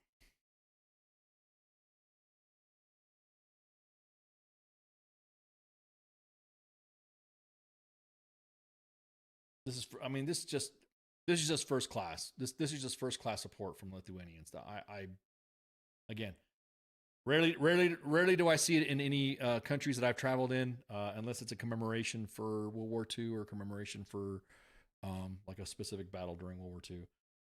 This is just first class. This is just first class support from Lithuanians. I again, rarely do I see it in any countries that I've traveled in, unless it's a commemoration for World War II or commemoration for like a specific battle during World War II.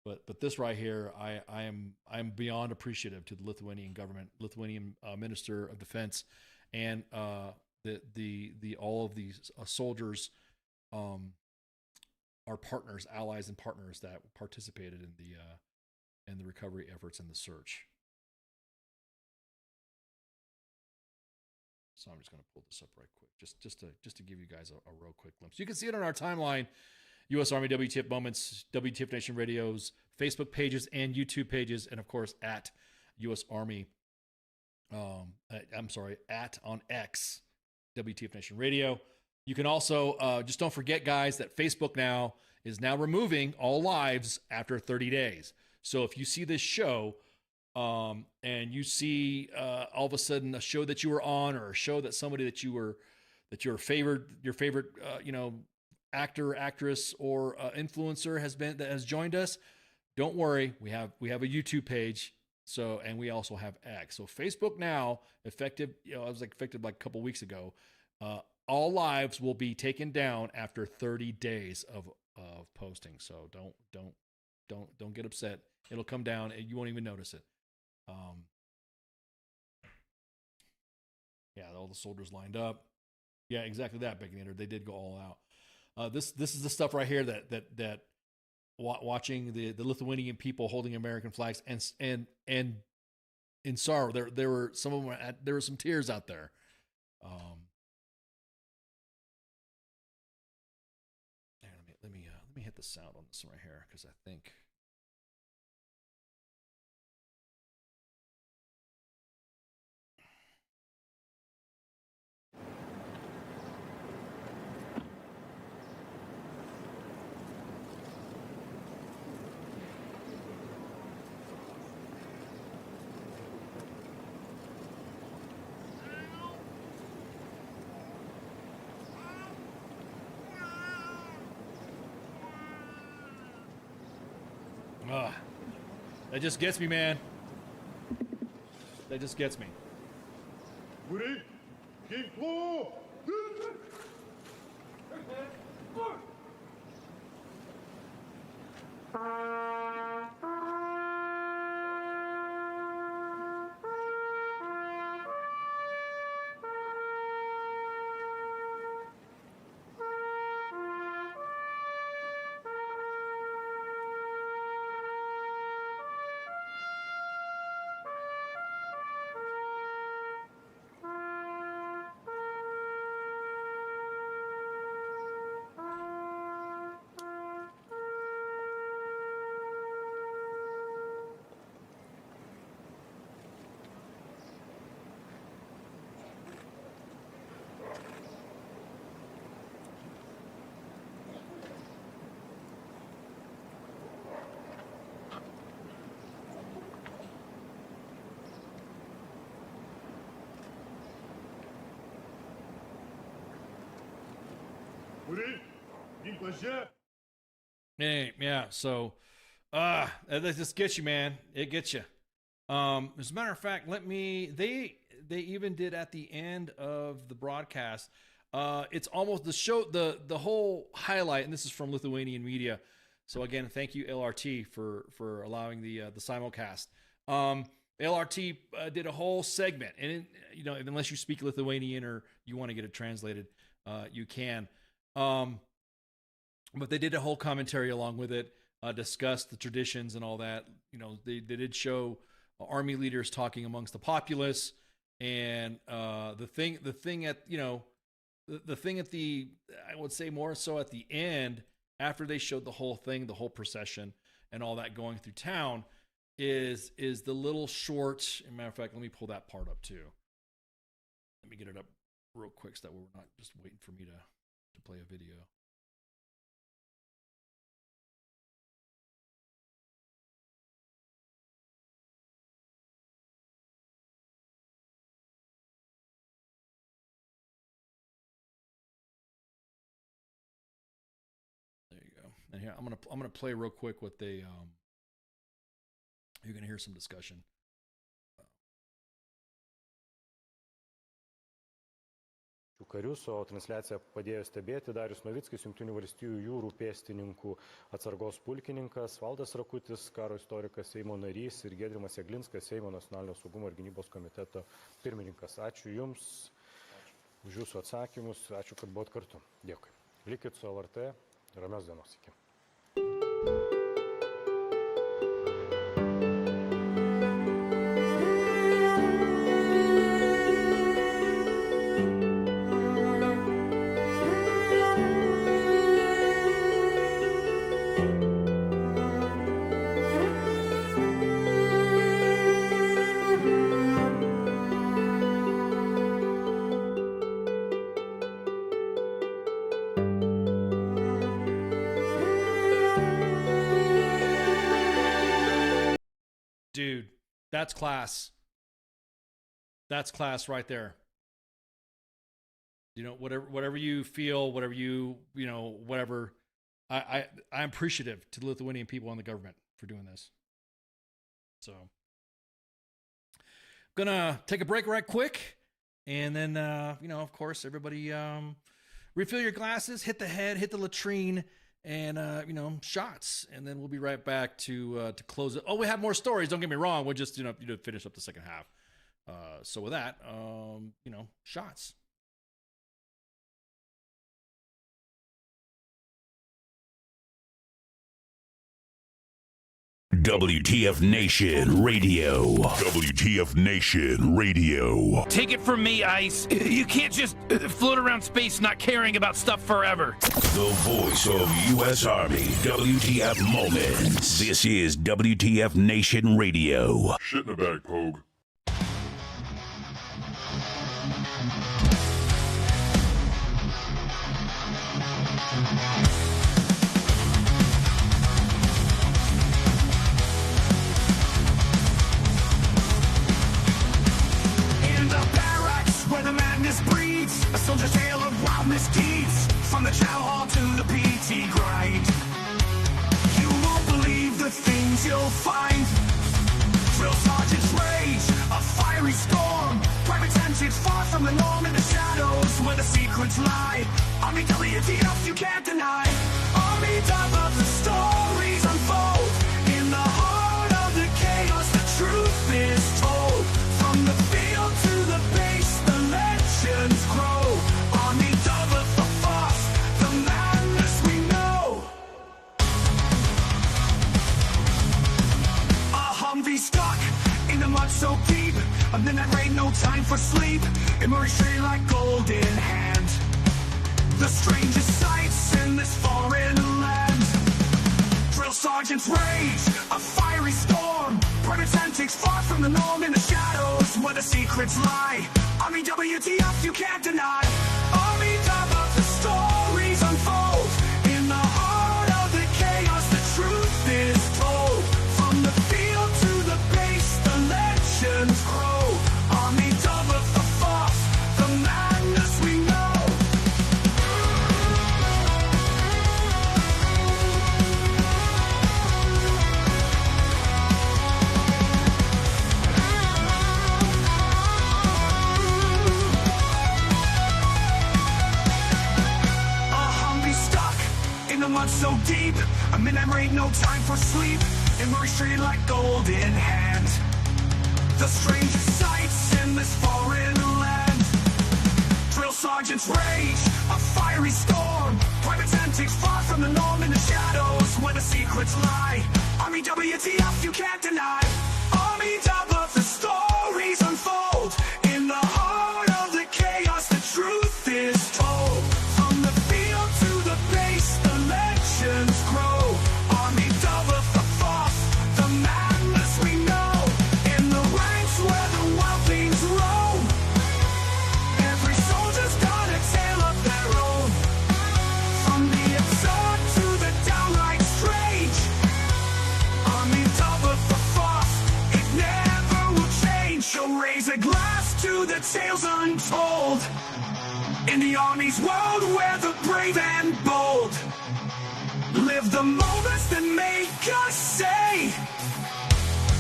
But this right here, I'm beyond appreciative to the Lithuanian government, Lithuanian Minister of Defense, and the all of these soldiers. Our partners, allies, and partners that participated in the recovery efforts and the search. So I'm just going to pull this up right quick, just to give you guys a real quick glimpse. You can see it on our timeline, U.S. Army WTF Moments, WTF Nation Radio's Facebook pages and YouTube pages, and of course at U.S. Army. At on X, WTF Nation Radio. You can also, just don't forget, guys, that Facebook now is removing all lives after 30 days. So if you see this show and you see all of a sudden a show that you were on or a show that somebody that your favorite actor, actress, or influencer has joined us, don't worry. We have a YouTube page. So, and we also have X. So Facebook now effective, I was effective like a couple weeks ago. All lives will be taken down after 30 days of posting. So don't get upset. It'll come down and you won't even notice it. Yeah, all the soldiers lined up. Yeah, exactly that, Baconator. They did go all out. This is the stuff right here that watching the Lithuanian people holding American flags and in sorrow. There were some of them. There were some tears out there. Let me hit the sound on this one right here because I think. That just gets me, man. That just gets me. Yeah, so that just gets you, man. It gets you. As a matter of fact, they even did at the end of the broadcast, it's almost the show, the whole highlight, and this is from Lithuanian Media. So again, thank you LRT for allowing the simulcast. LRT did a whole segment, and unless you speak Lithuanian or you want to get it translated, you can. But they did a whole commentary along with it, discussed the traditions and all that. They did show army leaders talking amongst the populace, and the thing at the I would say more so at the end, after they showed the whole thing, the whole procession and all that going through town, is the little short. As a matter of fact, let me pull that part up too. Let me get it up real quick so that we're not just waiting for me to play a video. And here I'm gonna play real quick what they you're gonna hear some discussion. Karius, o transliaciją padėjo stebėti Darius Novickis, Jungtinių valstijų jūrų pėstininkų atsargos pulkininkas, Valdas Rakutis, karo istorikas, Seimo narys, ir Giedrimas Jeglinskas, Seimo nacionalinio saugumo ir gynybos komiteto pirmininkas. Ačiū Jums už Jūsų atsakymus, ačiū, kad buvot kartu. Dėkui. Likit su LRT, ramios dienos. Iki. Dude, that's class. That's class right there. Whatever you feel, whatever whatever. I'm appreciative to the Lithuanian people and the government for doing this. So, gonna take a break right quick, and then of course, everybody refill your glasses, hit the head, hit the latrine, and shots, and then we'll be right back to close it. Oh, we have more stories, don't get me wrong. We'll just finish up the second half. So with that, shots. WTF Nation Radio. WTF Nation Radio. Take it from me, Ice. You can't just float around space not caring about stuff forever. The voice of U.S. Army. WTF Moments. This is WTF Nation Radio. Shit in the bag, Pogue. A soldier's tale of wild misdeeds, from the chow hall to the PT grind. You won't believe the things you'll find. from the norm in the shadows where the secrets lie. Army WTF, you can't deny. Army of the stories unfold. In the heart of the chaos, the truth is told. From the field to the base, the legends grow. Army of the force, the madness we know. A Humvee stuck in the mud so deep. A midnight rain, no time for sleep. It moves straight like gold in hand. The strangest sights in this foreign land. Drill sergeants rage, a fiery storm. Private antics far from the norm in the shadows where the secrets lie. Army WTF, you can't deny. Army of the stories unfold. In the heart of the chaos, the truth is told. From the field to the base, the legends grow. Army of the force, the madness we know. Mud so deep, a midnight rain, no time for sleep. It moves straight like gold in hand. The strangest sights in this foreign land. Drill sergeants rage, a fiery storm. Private antics far from the norm in the shadows where the secrets lie. Army WTF, you can't deny. Army of the stories unfold. In the heart of the chaos, the truth is told. From the field to the base, the legends grow. Army of the force, the madness we know. In the ranks where the wildlings roam, every soldier's got a tale of their own. From the absurd to the downright strange. Army of the force, it never will change. So raise a glass to the tales untold. In the Army's world, we're the brave and bold. Live the moments that make us say,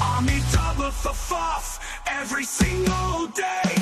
Army of the force, every single day.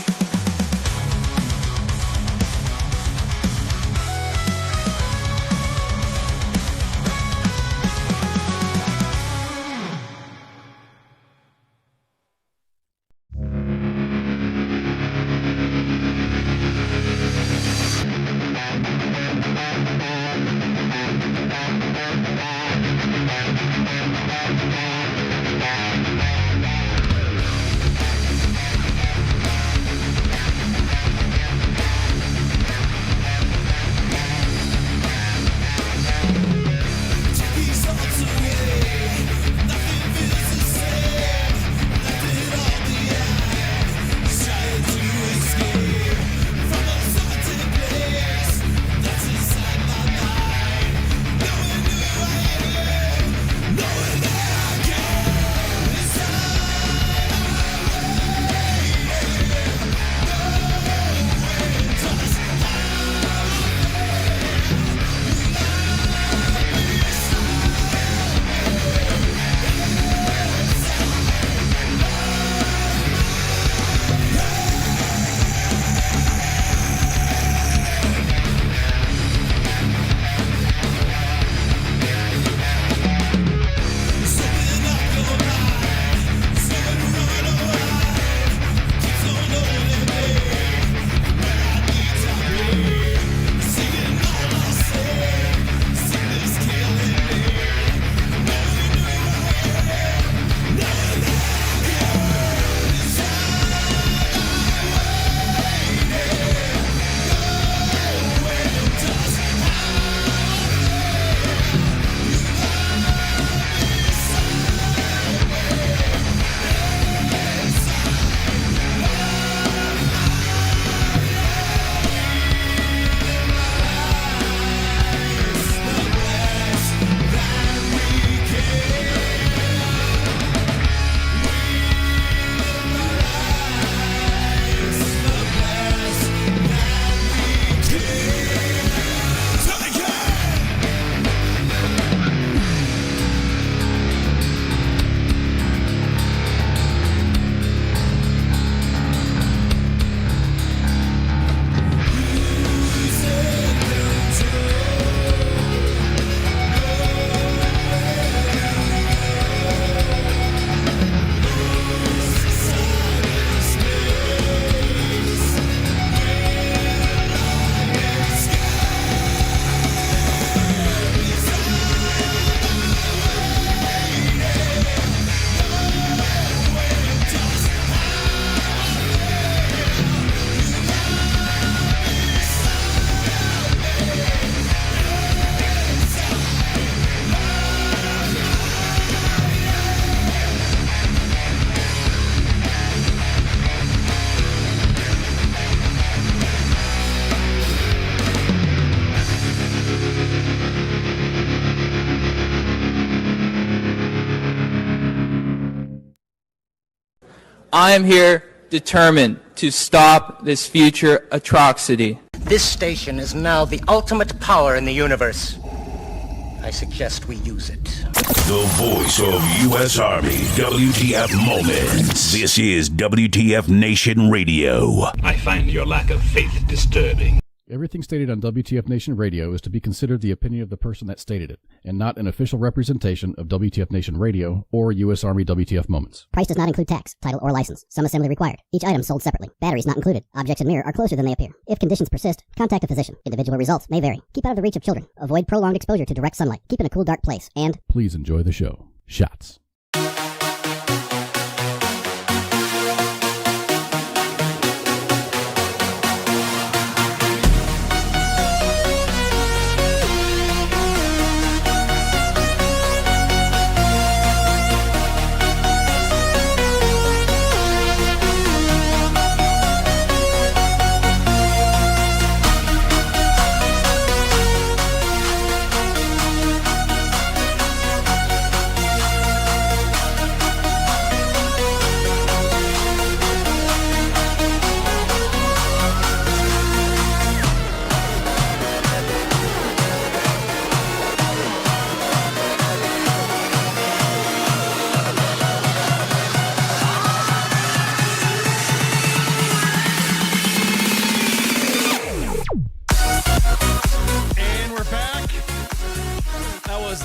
I am here determined to stop this future atrocity. This station is now the ultimate power in the universe. I suggest we use it. The voice of U.S. Army, WTF Moments. This is WTF Nation Radio. I find your lack of faith disturbing. Everything stated on WTF Nation Radio is to be considered the opinion of the person that stated it, and not an official representation of WTF Nation Radio or U.S. Army WTF Moments. Price does not include tax, title, or license. Some assembly required. Each item sold separately. Batteries not included. Objects in mirror are closer than they appear. If conditions persist, contact a physician. Individual results may vary. Keep out of the reach of children. Avoid prolonged exposure to direct sunlight. Keep in a cool, dark place. And please enjoy the show. Shots.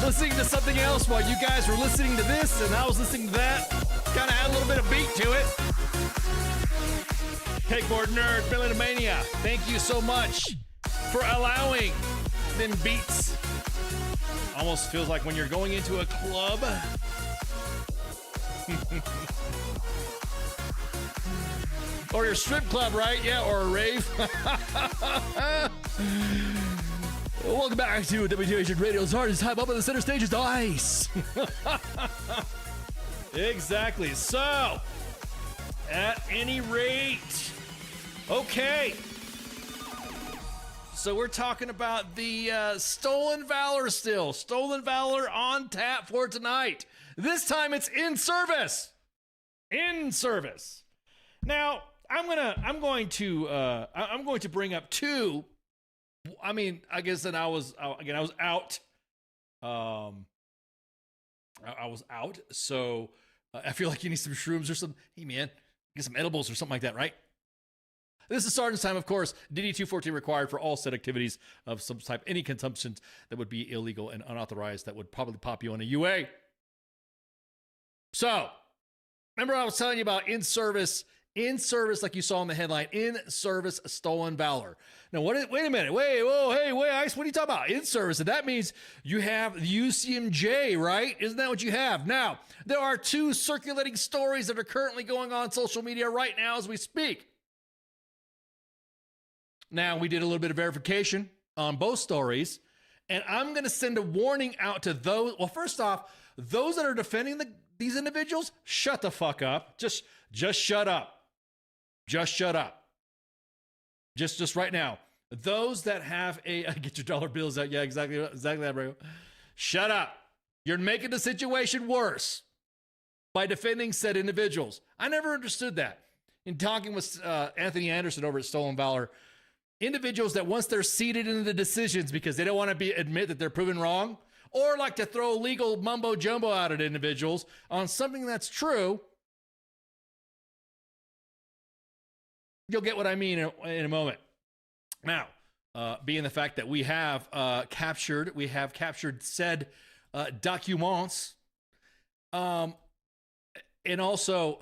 Listening to something else while you guys were listening to this, and I was listening to that. Kind of had a little bit of beat to it. Cakeboard Nerd, Billitomania, thank you so much for allowing them beats. Almost feels like when you're going into a club. Or your strip club, right? Yeah, or a rave. Welcome back to WTF Radio's hardest time up on the center stage is ice. Exactly. So, at any rate, okay. So we're talking about the Stolen Valor still. Stolen Valor on tap for tonight. This time it's in service. In service. Now, I'm going to bring up two. I mean, I guess that I was out. I was out, so I feel like you need some shrooms or some. Hey, man, get some edibles or something like that, right? This is Sergeant's time, of course. DD-214 required for all said activities of some type, any consumption that would be illegal and unauthorized that would probably pop you on a UA. So, remember I was telling you about in service, like you saw in the headline, in service Stolen Valor. Now, wait a minute. Wait, Ice, what are you talking about? In service. And that means you have the UCMJ, right? Isn't that what you have? Now, there are two circulating stories that are currently going on social media right now as we speak. Now, we did a little bit of verification on both stories, and I'm going to send a warning out to those. Well, first off, those that are defending these individuals, shut the fuck up. Just shut up. Just shut up. Just right now. Those that have get your dollar bills out. Yeah, exactly that, bro. Shut up. You're making the situation worse by defending said individuals. I never understood that. In talking with Anthony Anderson over at Stolen Valor, individuals that once they're seated into the decisions because they don't want to admit that they're proven wrong, or like to throw legal mumbo jumbo out at individuals on something that's true. You'll get what I mean in a moment. Now, being the fact that we have captured said documents, and also,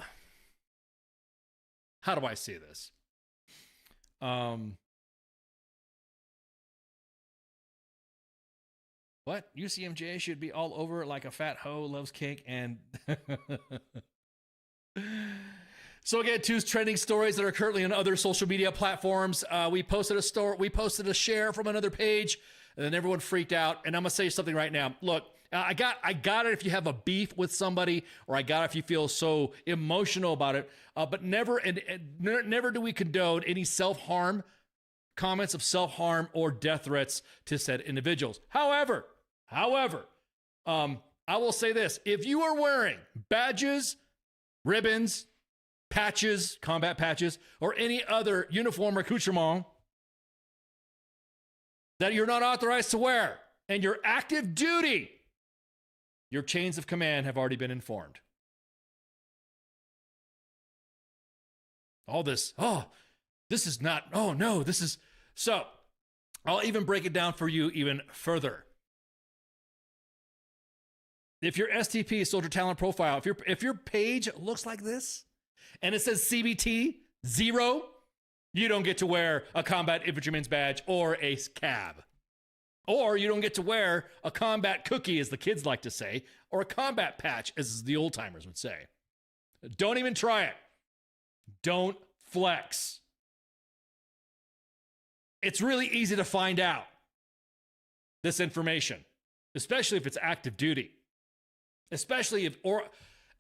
how do I say this? What? UCMJ should be all over like a fat hoe loves cake and... So again, two trending stories that are currently on other social media platforms. We posted a share from another page, and then everyone freaked out. And I'm gonna say something right now. Look, I got it if you have a beef with somebody, or I got it if you feel so emotional about it. But never do we condone any self-harm, comments of self-harm or death threats to said individuals. However, I will say this: if you are wearing badges, ribbons, patches, combat patches, or any other uniform or accoutrement that you're not authorized to wear, and you're active duty, your chains of command have already been informed. All this, this is not, this is, so I'll even break it down for you even further. If your STP, Soldier Talent Profile, if your page looks like this, and it says CBT 0, you don't get to wear a combat infantryman's badge or a cab. Or you don't get to wear a combat cookie, as the kids like to say, or a combat patch, as the old timers would say. Don't even try it. Don't flex. It's really easy to find out this information, especially if it's active duty. Especially if, or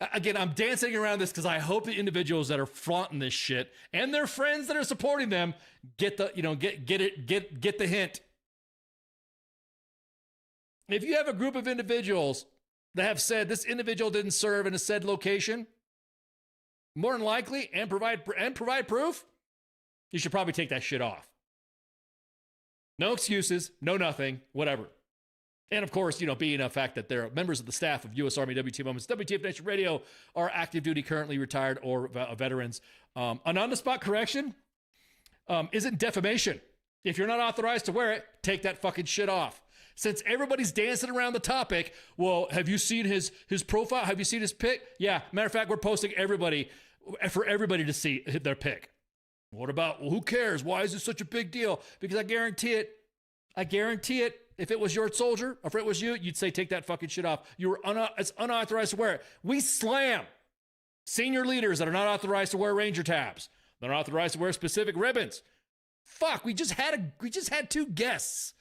again, I'm dancing around this because I hope the individuals that are flaunting this shit and their friends that are supporting them get the, get the hint. If you have a group of individuals that have said this individual didn't serve in a said location, more than likely, and provide proof, you should probably take that shit off. No excuses, no nothing, whatever. And of course, being a fact that they're members of the staff of U.S. Army WTF Moments, WTF Nation Radio, are active duty, currently retired, or veterans. An on-the-spot correction isn't defamation. If you're not authorized to wear it, take that fucking shit off. Since everybody's dancing around the topic, well, have you seen his profile? Have you seen his pic? Yeah, matter of fact, we're posting for everybody to see their pic. What about, well, who cares? Why is this such a big deal? Because I guarantee it, if it was your soldier, or if it was you, you'd say, take that fucking shit off. It's unauthorized to wear it. We slam senior leaders that are not authorized to wear Ranger tabs. They're not authorized to wear specific ribbons. Fuck, we just had 2 guests.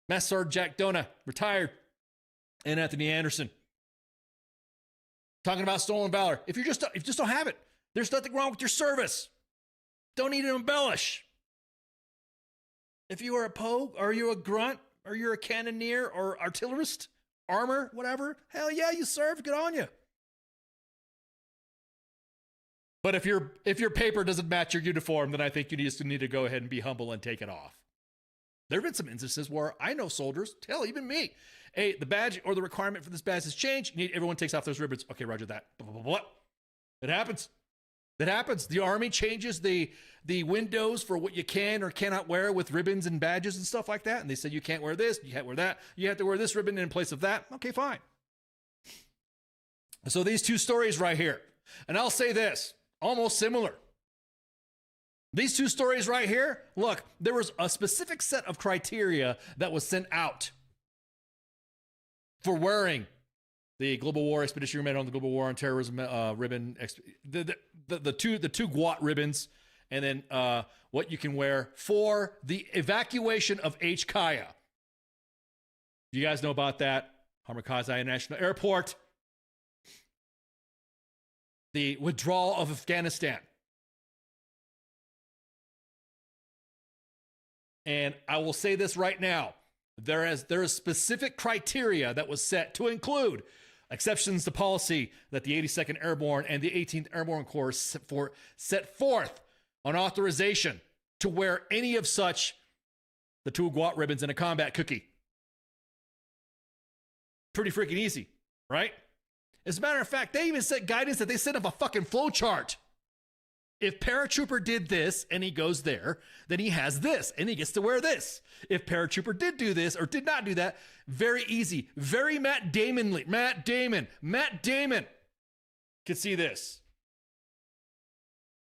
Master Sergeant Jack Dona, retired, and Anthony Anderson. Talking about stolen valor. If you just don't have it, there's nothing wrong with your service. Don't need to embellish. If you are a pogue, or you're a grunt, or you're a cannoneer, or artillerist, armor, whatever, hell yeah, you served. Good on you. But if your paper doesn't match your uniform, then I think you just need to go ahead and be humble and take it off. There have been some instances where I know soldiers, hell, even me, hey, the badge or the requirement for this badge has changed. Everyone takes off those ribbons. Okay, roger that. What? It happens. That happens. The Army changes the windows for what you can or cannot wear with ribbons and badges and stuff like that. And they say you can't wear this, you can't wear that. You have to wear this ribbon in place of that. Okay, fine. So these 2 stories right here. And I'll say this, almost similar. These 2 stories right here, look, there was a specific set of criteria that was sent out for wearing the Global War Expeditionary Medal and the Global War on Terrorism ribbon, the two GWAT ribbons, and then what you can wear for the evacuation of H. Kaya. You guys know about that? Hamid International Airport. The withdrawal of Afghanistan. And I will say this right now. There is specific criteria that was set to include exceptions to policy that the 82nd Airborne and the 18th Airborne Corps set forth on authorization to wear any of such, the 2 GWAT ribbons and a combat cookie. Pretty freaking easy, right? As a matter of fact, they even set guidance that they set up a fucking flow chart. If paratrooper did this and he goes there, then he has this and he gets to wear this. If paratrooper did do this or did not do that, very easy. Very Matt Damon could see this.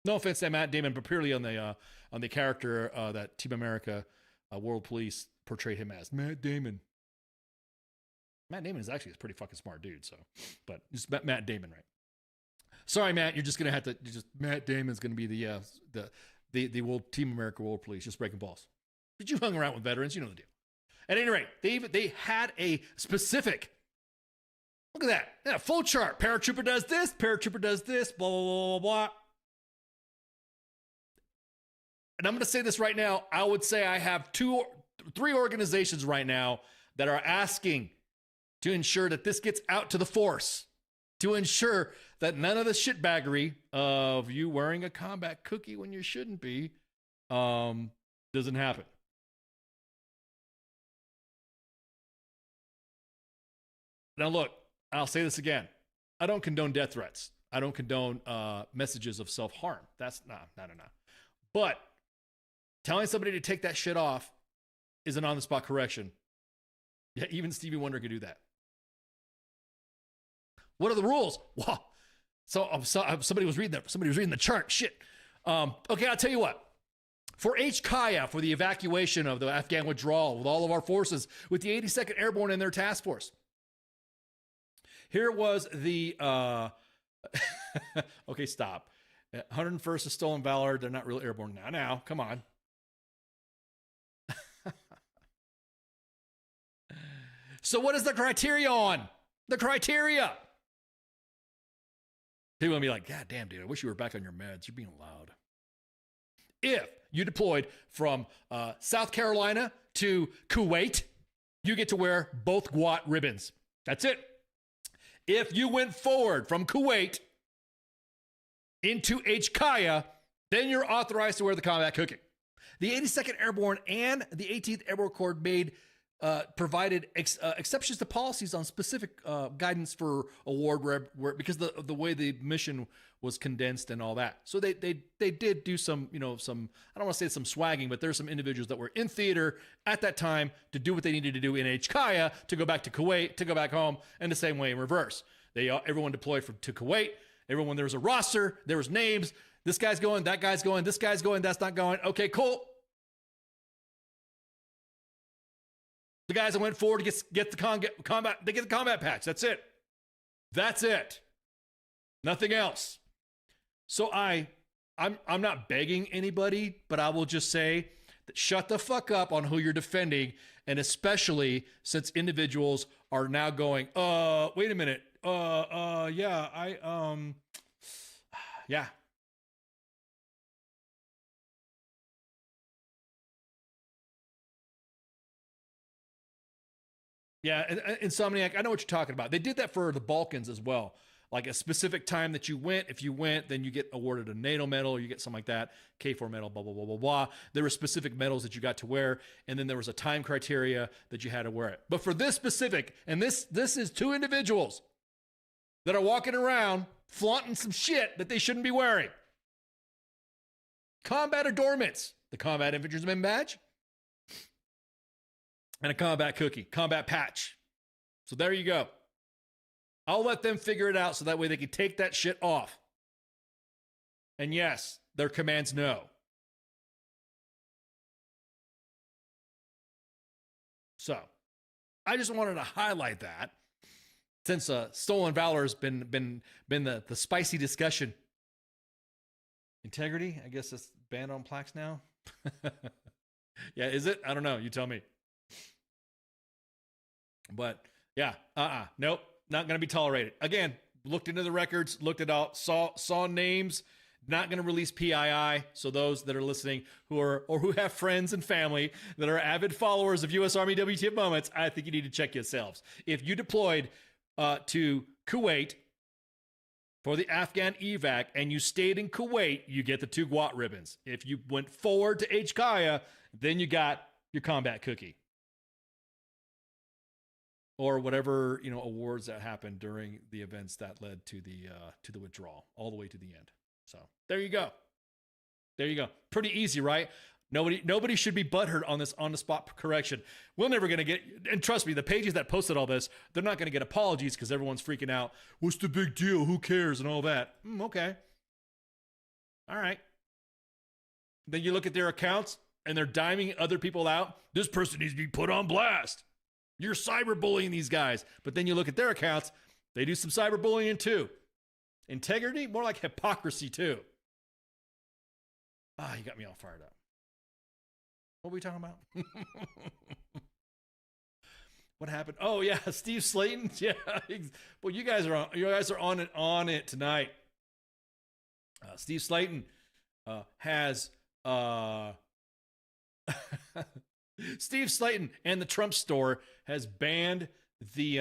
No offense to Matt Damon, but purely on the character that Team America World Police portrayed him as. Matt Damon. Matt Damon is actually a pretty fucking smart dude, so, but just Matt Damon, right? Sorry, Matt, you're just gonna have to. Matt Damon's gonna be the World Team America World Police, just breaking balls. But you hung around with veterans, you know the deal. At any rate, they had a specific. Look at that, yeah, full chart. Paratrooper does this. Paratrooper does this. Blah blah blah blah blah. And I'm gonna say this right now. I would say I have 3 organizations right now that are asking to ensure that this gets out to the force. to ensure that none of the shitbaggery of you wearing a combat cookie when you shouldn't be doesn't happen. Now, look, I'll say this again. I don't condone death threats. I don't condone messages of self-harm. That's no. But telling somebody to take that shit off is an on-the-spot correction. Yeah, even Stevie Wonder could do that. What are the rules? Wow. So somebody was reading that. Somebody was reading the chart. Shit. Okay, I'll tell you what. For HKIA, for the evacuation of the Afghan withdrawal with all of our forces, with the 82nd Airborne and their task force. Here was the, okay, stop. 101st is Stolen Valor. They're not really airborne now. Come on. So what is the criteria on? The criteria. People will be like, God damn, dude, I wish you were back on your meds. You're being loud. If you deployed from South Carolina to Kuwait, you get to wear both GWAT ribbons. That's it. If you went forward from Kuwait into HKIA, then you're authorized to wear the combat cookie. The 82nd Airborne and the 18th Airborne Corps provided exceptions to policies on specific guidance for award because the way the mission was condensed and all that. So they did do some, I don't want to say some swagging, but there's some individuals that were in theater at that time to do what they needed to do in HKIA to go back to Kuwait, to go back home, and the same way in reverse. Everyone deployed to Kuwait. Everyone, there was a roster, there was names. This guy's going, that guy's going, this guy's going, that's not going. Okay, cool. The guys that went forward to get the combat, they get the combat patch. That's it. That's it. Nothing else. So I'm not begging anybody, but I will just say that shut the fuck up on who you're defending, and especially since individuals are now going, wait a minute. Yeah. Yeah, Insomniac, I know what you're talking about. They did that for the Balkans as well. Like a specific time that you went. If you went, then you get awarded a NATO medal, or you get something like that, K4 medal, blah, blah, blah, blah, blah. There were specific medals that you got to wear, and then there was a time criteria that you had to wear it. But for this specific, and this is two individuals that are walking around flaunting some shit that they shouldn't be wearing. Combat adornments, the Combat Infantryman badge, and a combat cookie, combat patch. So there you go. I'll let them figure it out so that way they can take that shit off. And yes, their commands no. So I just wanted to highlight that since Stolen Valor has been the spicy discussion. Integrity, I guess it's banned on plaques now. Yeah, is it? I don't know. You tell me. But yeah, nope, not going to be tolerated. Again, looked into the records, looked it out, saw names, not going to release PII. So those that are listening who have friends and family that are avid followers of U.S. Army WTF Moments, I think you need to check yourselves. If you deployed to Kuwait for the Afghan evac and you stayed in Kuwait, you get the 2 GWAT ribbons. If you went forward to HKIA, then you got your combat cookie. Or whatever, awards that happened during the events that led to the withdrawal, all the way to the end. So there you go. There you go. Pretty easy, right? Nobody should be butthurt on this on-the-spot correction. We're never going to get, and trust me, the pages that posted all this, they're not going to get apologies because everyone's freaking out. What's the big deal? Who cares? And all that. Okay. All right. Then you look at their accounts and they're diming other people out. This person needs to be put on blast. You're cyberbullying these guys. But then you look at their accounts, they do some cyberbullying too. Integrity, more like hypocrisy too. You got me all fired up. What were we talking about? What happened? Oh yeah, Steve Slayton. Yeah. Well, you guys are on it tonight. Steve Slayton has Steve Slayton and the Trump store has banned the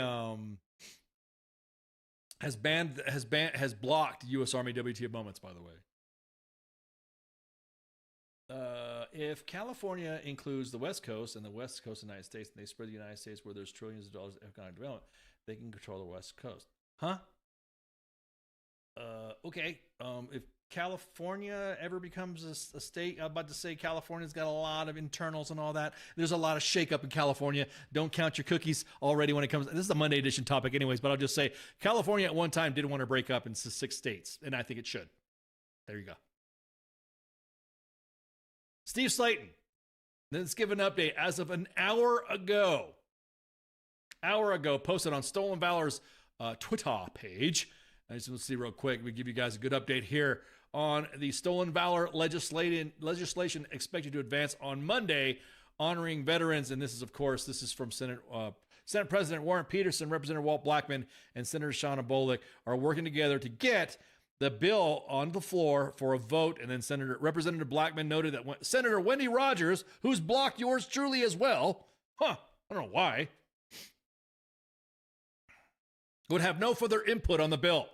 has blocked U.S. Army WTF moments, by the way. If California includes the West Coast and the West Coast of the United States, and they spread the United States where there's trillions of dollars of economic development, they can control the West Coast. Huh? Okay. If California ever becomes a state, I'm about to say California's got a lot of internals and all that. There's a lot of shakeup in California. Don't count your cookies already when it comes. This is a Monday edition topic anyways, but I'll just say California at one time did want to break up into 6 states, and I think it should. There you go. Steve Slayton, let's give an update. As of an hour ago, posted on Stolen Valor's Twitter page. I just want to see real quick. We give you guys a good update here on the Stolen Valor legislation expected to advance on Monday, honoring veterans. And this is from Senate President Warren Peterson, Representative Walt Blackman, and Senator Shauna Bolick are working together to get the bill on the floor for a vote. And then Representative Blackman noted that Senator Wendy Rogers, who's blocked yours truly as well, I don't know why, would have no further input on the bill.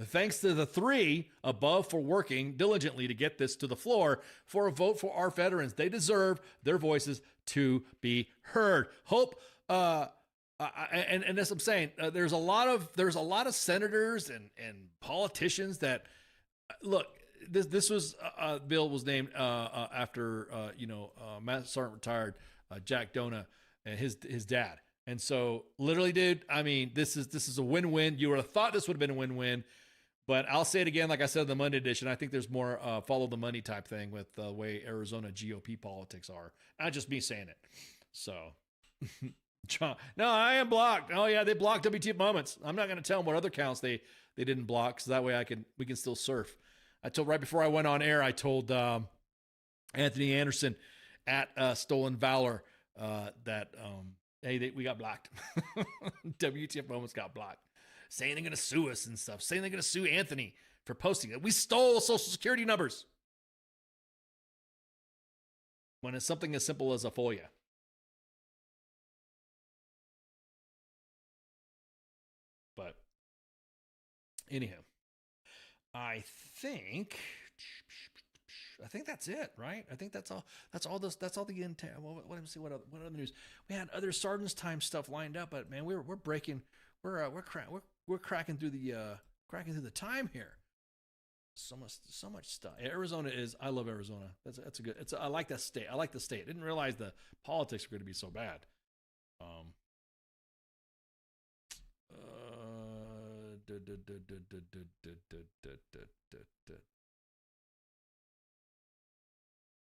Thanks to the 3 above for working diligently to get this to the floor for a vote for our veterans. They deserve their voices to be heard. Hope, and as I'm saying, there's a lot of senators and politicians that look. This was bill was named after Master Sergeant retired Jack Dona and his dad. And so, literally, dude, I mean, this is a win-win. You would have thought this would have been a win-win, but I'll say it again, like I said in the Monday edition, I think there's more follow the money type thing with the way Arizona GOP politics are. Not just me saying it. So, no, I am blocked. Oh yeah, they blocked WTF moments. I'm not going to tell them what other counts they didn't block, so that way we can still surf. I told right before I went on air, I told Anthony Anderson at Stolen Valor that. Hey, we got blocked. WTF moments got blocked. Saying they're going to sue us and stuff. Saying they're going to sue Anthony for posting it. We stole Social Security numbers. When it's something as simple as a FOIA. But anyhow, I think that's it, right? I think that's all. That's all the intent. Well, let me see what other news. We had other Sergeant's Time stuff lined up, but man, we're cracking through the time here. So much stuff. Arizona is. I love Arizona. That's a good. I like that state. I like the state. I didn't realize the politics were going to be so bad.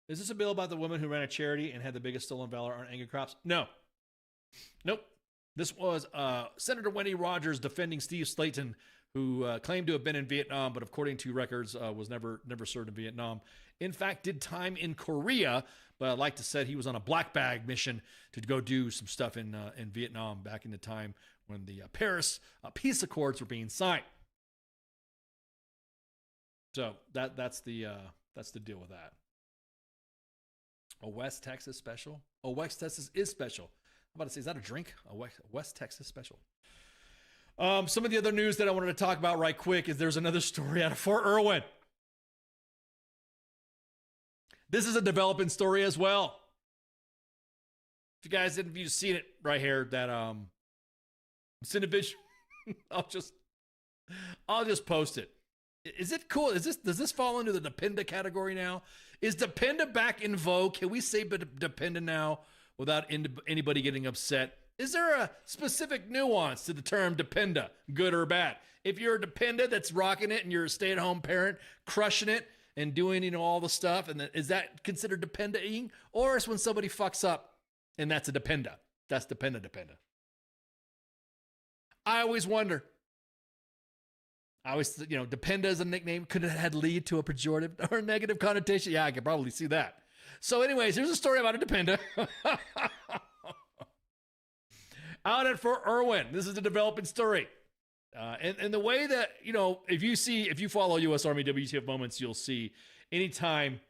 Is this a bill about the woman who ran a charity and had the biggest stolen valor on anger crops? No. Nope. This was Senator Wendy Rogers defending Steve Slayton, who claimed to have been in Vietnam, but according to records, was never served in Vietnam. In fact, did time in Korea, but I'd like to say he was on a black bag mission to go do some stuff in Vietnam back in the time when the Paris peace accords were being signed. So that's the deal with that. A West Texas special? Oh, West Texas is special. I'm about to say, is that a drink? A West Texas special. Some of the other news that I wanted to talk about right quick is there's another story out of Fort Irwin. This is a developing story as well. If you guys you've seen it right here, that Cinevision, I'll just post it. Is it cool? Does this fall into the Dependa category now? Is Dependa back in vogue? Can we say Dependa now without anybody getting upset? Is there a specific nuance to the term Dependa, good or bad? If you're a Dependa that's rocking it and you're a stay-at-home parent, crushing it and doing all the stuff, and is that considered Dependa-ing? Or is when somebody fucks up and that's a Dependa? That's Dependa. I always wonder. Dependa as a nickname could have had lead to a pejorative or negative connotation. Yeah, I could probably see that. So anyways, here's a story about a Dependa. Out at Fort Irwin. This is a developing story. And the way that, if you follow U.S. Army WTF moments, you'll see anytime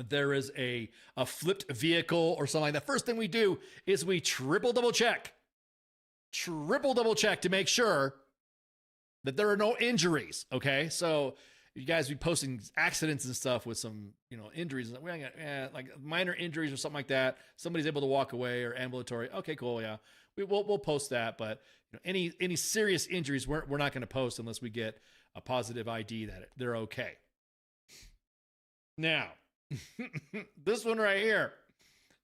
there is a flipped vehicle or something like that, first thing we do is we triple double check to make sure that there are no injuries. Okay, so you guys be posting accidents and stuff with some, injuries. We ain't got, like minor injuries or something like that. Somebody's able to walk away or ambulatory. Okay, cool. Yeah, we'll post that. But any serious injuries, we're not going to post unless we get a positive ID that they're okay. Now, this one right here.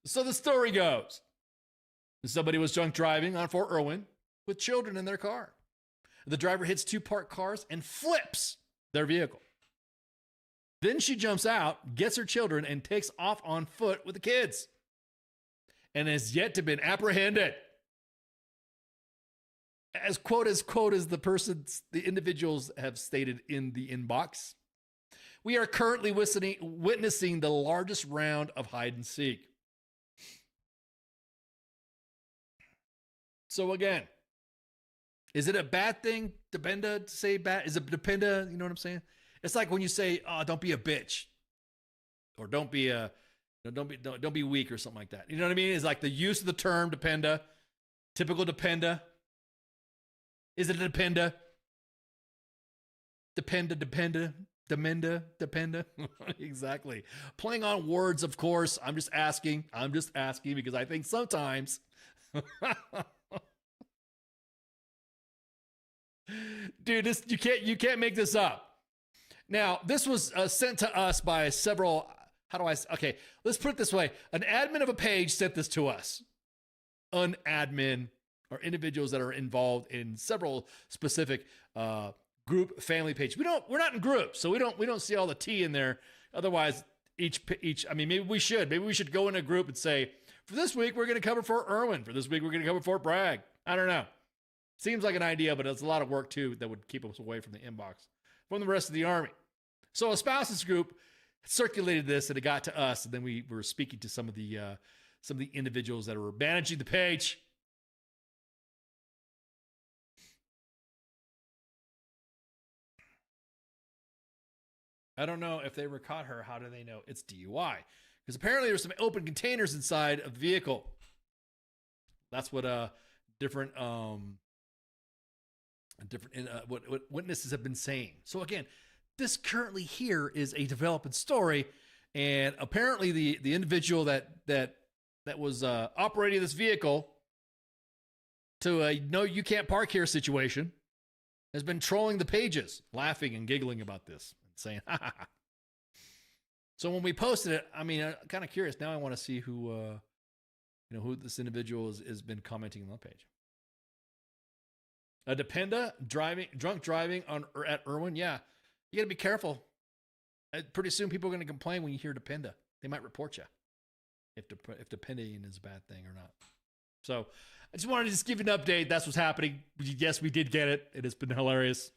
So the story goes, somebody was drunk driving on Fort Irwin with children in their car. The driver hits 2 parked cars and flips their vehicle. Then she jumps out, gets her children, and takes off on foot with the kids, and has yet to been apprehended. As the individuals have stated in the inbox, we are currently witnessing the largest round of hide and seek. So again, is it a bad thing, Dependa, to say bad? Is it Dependa? You know what I'm saying? It's like when you say, "Oh, don't be a bitch," or "Don't be weak," or something like that. You know what I mean? It's like the use of the term Dependa, typical Dependa. Is it a Dependa? Dependa. Exactly. Playing on words, of course. I'm just asking because I think sometimes. Dude, you can't make this up. Now, this was sent to us by several. Okay, let's put it this way. An admin of a page sent this to us. An admin or individuals that are involved in several specific group family pages. We're not in groups, so we don't see all the T in there. Otherwise, each. I mean, maybe we should go in a group and say, for this week we're going to cover Fort Irwin. For this week we're going to cover Fort Bragg. I don't know. Seems like an idea, but it's a lot of work too that would keep us away from the inbox from the rest of the Army. So a spouses group circulated this, and it got to us, and then we were speaking to some of the individuals that were managing the page. I don't know if they ever caught her. How do they know it's DUI? Because apparently there's some open containers inside of the vehicle. That's what different what witnesses have been saying. So again, this currently here is a developing story, and apparently the individual that was operating this vehicle to a "no, you can't park here" situation has been trolling the pages, laughing and giggling about this, and saying, "Ha ha ha." So when we posted it, I mean, I'm kind of curious now. I want to see who this individual has been commenting on the page. A Dependa drunk driving at Irwin. Yeah, you got to be careful. Pretty soon, people are going to complain when you hear Dependa. They might report you if depending is a bad thing or not. So I just wanted to just give you an update. That's what's happening. Yes, we did get it. It has been hilarious.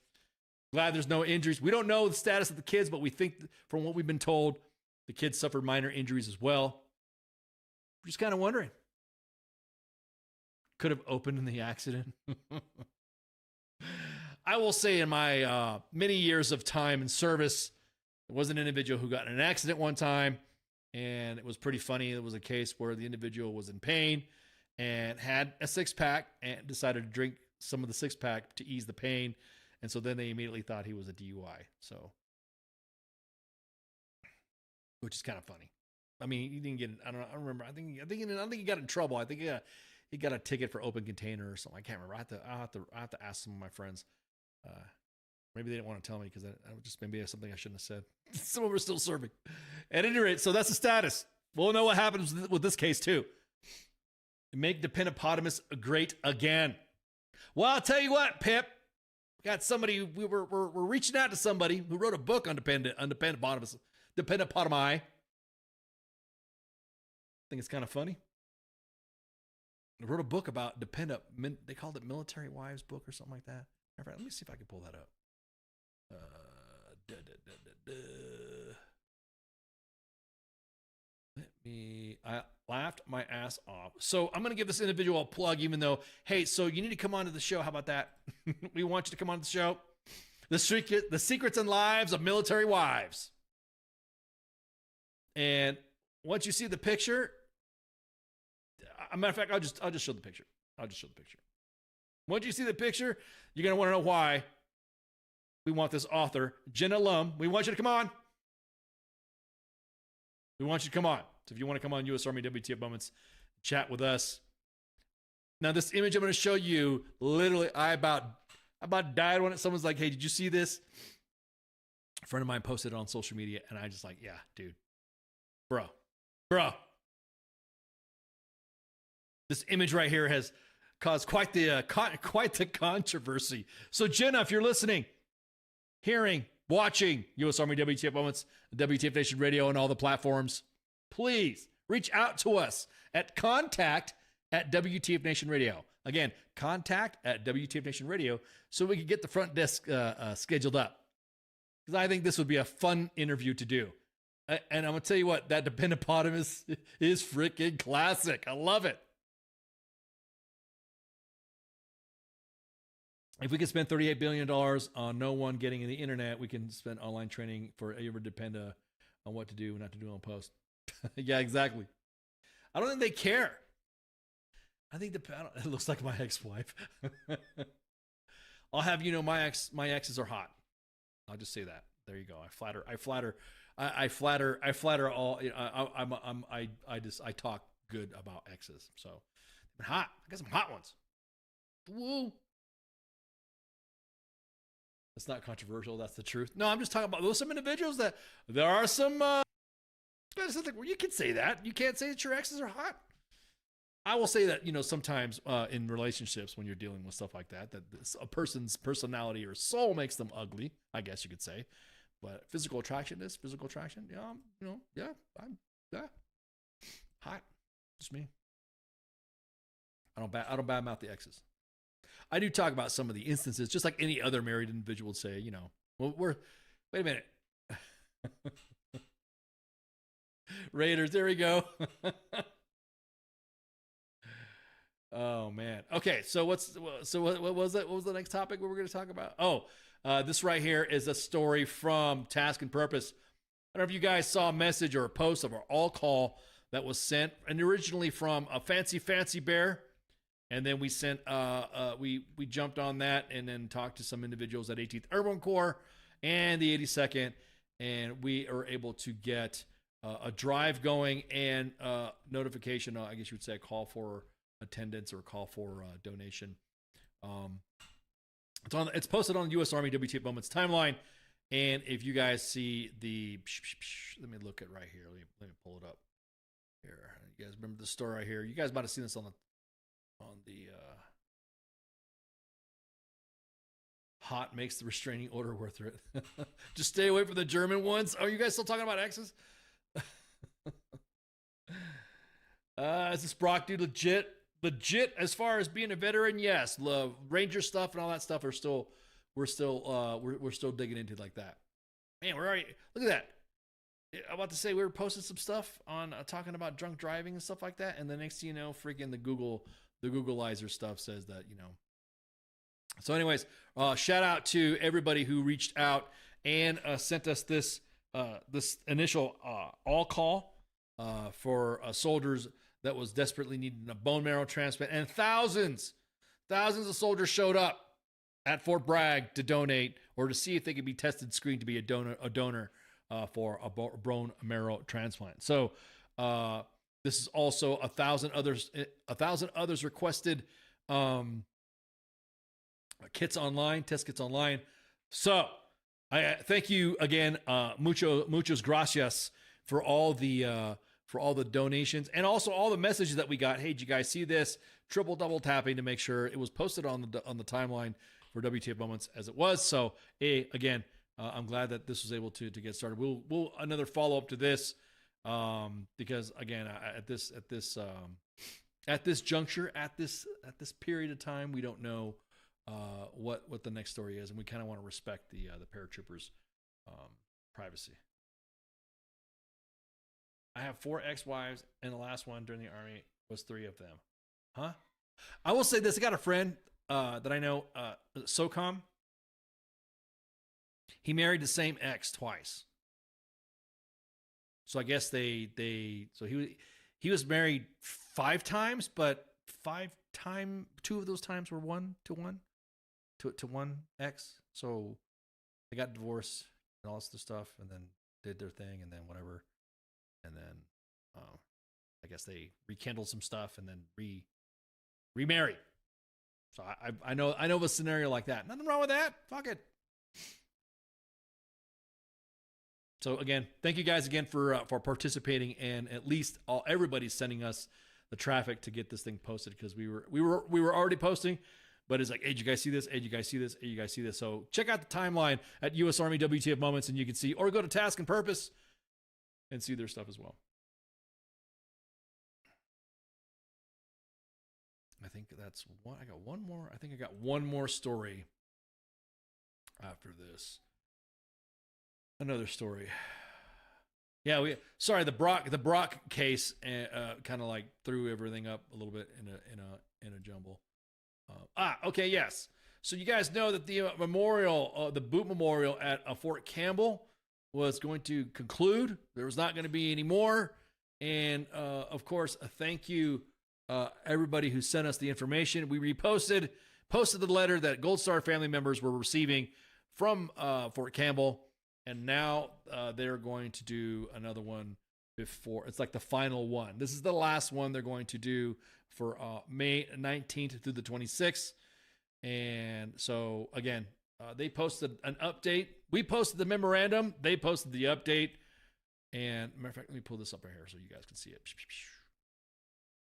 Glad there's no injuries. We don't know the status of the kids, but we think from what we've been told, the kids suffered minor injuries as well. We're just kind of wondering. Could have opened in the accident. I will say in my many years of time in service, there was an individual who got in an accident one time, and it was pretty funny. It was a case where the individual was in pain and had a 6-pack and decided to drink some of the 6-pack to ease the pain. And so then they immediately thought he was a DUI. So, which is kind of funny. I mean, he didn't get. I don't remember. I think he got in trouble. I think he got a ticket for open container or something. I can't remember. I have to ask some of my friends. Maybe they didn't want to tell me because I just maybe something I shouldn't have said. Some of them are still serving. At any rate, so that's the status. We'll know what happens with this case too. Make Dependopotamus great again. Well, I'll tell you what, Pip. Got somebody. We're reaching out to somebody who wrote a book on Dependopotami. I think it's kind of funny. I wrote a book about they called it Military Wives Book or something like that. Let me see if I can pull that up. I laughed my ass off. So I'm going to give this individual a plug, even though, hey, so you need to come on to the show. How about that? We want you to come on to the show. The Secrets and Lives of Military Wives. And once you see the picture, as a matter of fact, I'll just show the picture. Once you see the picture, you're going to want to know why We want this author, Jenna Lum. We want you to come on. We want you to come on. So if you want to come on U.S. Army WTF Moments, chat with us. Now, this image I'm going to show you, literally, I about died when someone's like, hey, did you see this? A friend of mine posted it on social media, and I just like, yeah, dude. Bro. This image right here has caused quite the controversy. So, Jenna, if you're listening, hearing, watching U.S. Army WTF Moments, WTF Nation Radio, and all the platforms, please reach out to us at contact@WTF Nation Radio. Again, contact@WTF Nation Radio, so we can get the front desk scheduled up. Because I think this would be a fun interview to do. And I'm going to tell you what, that Depend-A-Potamus is freaking classic. I love it. If we could spend $38 billion on no one getting in the internet, we can spend online training for ever depend on what to do and not to do on post. Yeah, exactly. I don't think they care. I think it looks like my ex-wife. I'll have you know my exes are hot. I'll just say that. There you go. I flatter all. I talk good about exes. So they're hot. I got some hot ones. Woo. That's not controversial. That's the truth. No, I'm just talking about those some individuals that there are some. You can say that. You can't say that your exes are hot. I will say that, sometimes in relationships when you're dealing with stuff like that a person's personality or soul makes them ugly, I guess you could say. But physical attraction is physical attraction. Yeah, I'm hot. Just me. I don't badmouth the exes. I do talk about some of the instances, just like any other married individual would say, wait a minute. Raiders, there we go. Oh man. Okay, so what was that? What was the next topic we were going to talk about? This right here is a story from Task and Purpose. I don't know if you guys saw a message or a post of our all call that was sent, and originally from a Fancy Bear, and then we sent we jumped on that and then talked to some individuals at 18th Airborne Corps and the 82nd, and we are able to get a drive going and notification. I guess you would say a call for attendance or a call for donation. It's posted on the U.S. Army WTF Moments timeline, and if you guys see the, let me look at right here. Let me pull it up here. You guys remember the story right here? You guys might have seen this on the hot makes the restraining order worth it. Just stay away from the German ones. Are you guys still talking about exes? Is this Brock dude legit as far as being a veteran? Yes. Ranger stuff and all that stuff we're still digging into like that. Man, we're already, look at that. I'm about to say we were posting some stuff on talking about drunk driving and stuff like that, and the next thing you know, freaking the Googleizer stuff says that, So anyways, shout out to everybody who reached out and sent us this initial all call for soldiers that was desperately needing a bone marrow transplant, and thousands of soldiers showed up at Fort Bragg to donate or to see if they could be tested, screened to be a donor for a bone marrow transplant. So this is also 1,000 others requested test kits online. So I thank you again, muchos gracias for all the donations and also all the messages that we got. Hey, did you guys see this? Double tapping to make sure it was posted on the timeline for WTF Moments as it was. So again, I'm glad that this was able to get started. We'll another follow up to this because again, at this juncture, at this period of time, we don't know what the next story is, and we kind of want to respect the paratroopers' privacy. I have 4 ex-wives, and the last one during the Army was 3 of them. Huh? I will say this. I got a friend that I know, SOCOM. He married the same ex twice. So I guess so he was married 5 times, but 2 of those times were 1 to 1 to 1 ex. So They got divorced and all this other stuff, and then did their thing, and then whatever, and then I guess they rekindled some stuff, and then remarried. So I know of a scenario like that. Nothing wrong with that. Fuck it. So again, thank you guys again for participating, and at least everybody's sending us the traffic to get this thing posted, because we were already posting, but it's like, hey, did you guys see this? Hey, did you guys see this? Hey, you guys see this? So check out the timeline at U.S. Army WTF Moments, and you can see, or go to Task and Purpose and see their stuff as well. I think that's one. I got one more. I think I got one more story after this. Another story. Yeah, the Brock case kind of like threw everything up a little bit in a jumble. Okay, yes. So you guys know that the memorial, the boot memorial at Fort Campbell was going to conclude. There was not going to be any more. And of course, a thank you everybody who sent us the information. We posted the letter that Gold Star family members were receiving from Fort Campbell. And now they're going to do another one before. It's like the final one. This is the last one they're going to do for May 19th through the 26th. And so, again, they posted an update. We posted the memorandum. They posted the update. And matter of fact, let me pull this up right here so you guys can see it.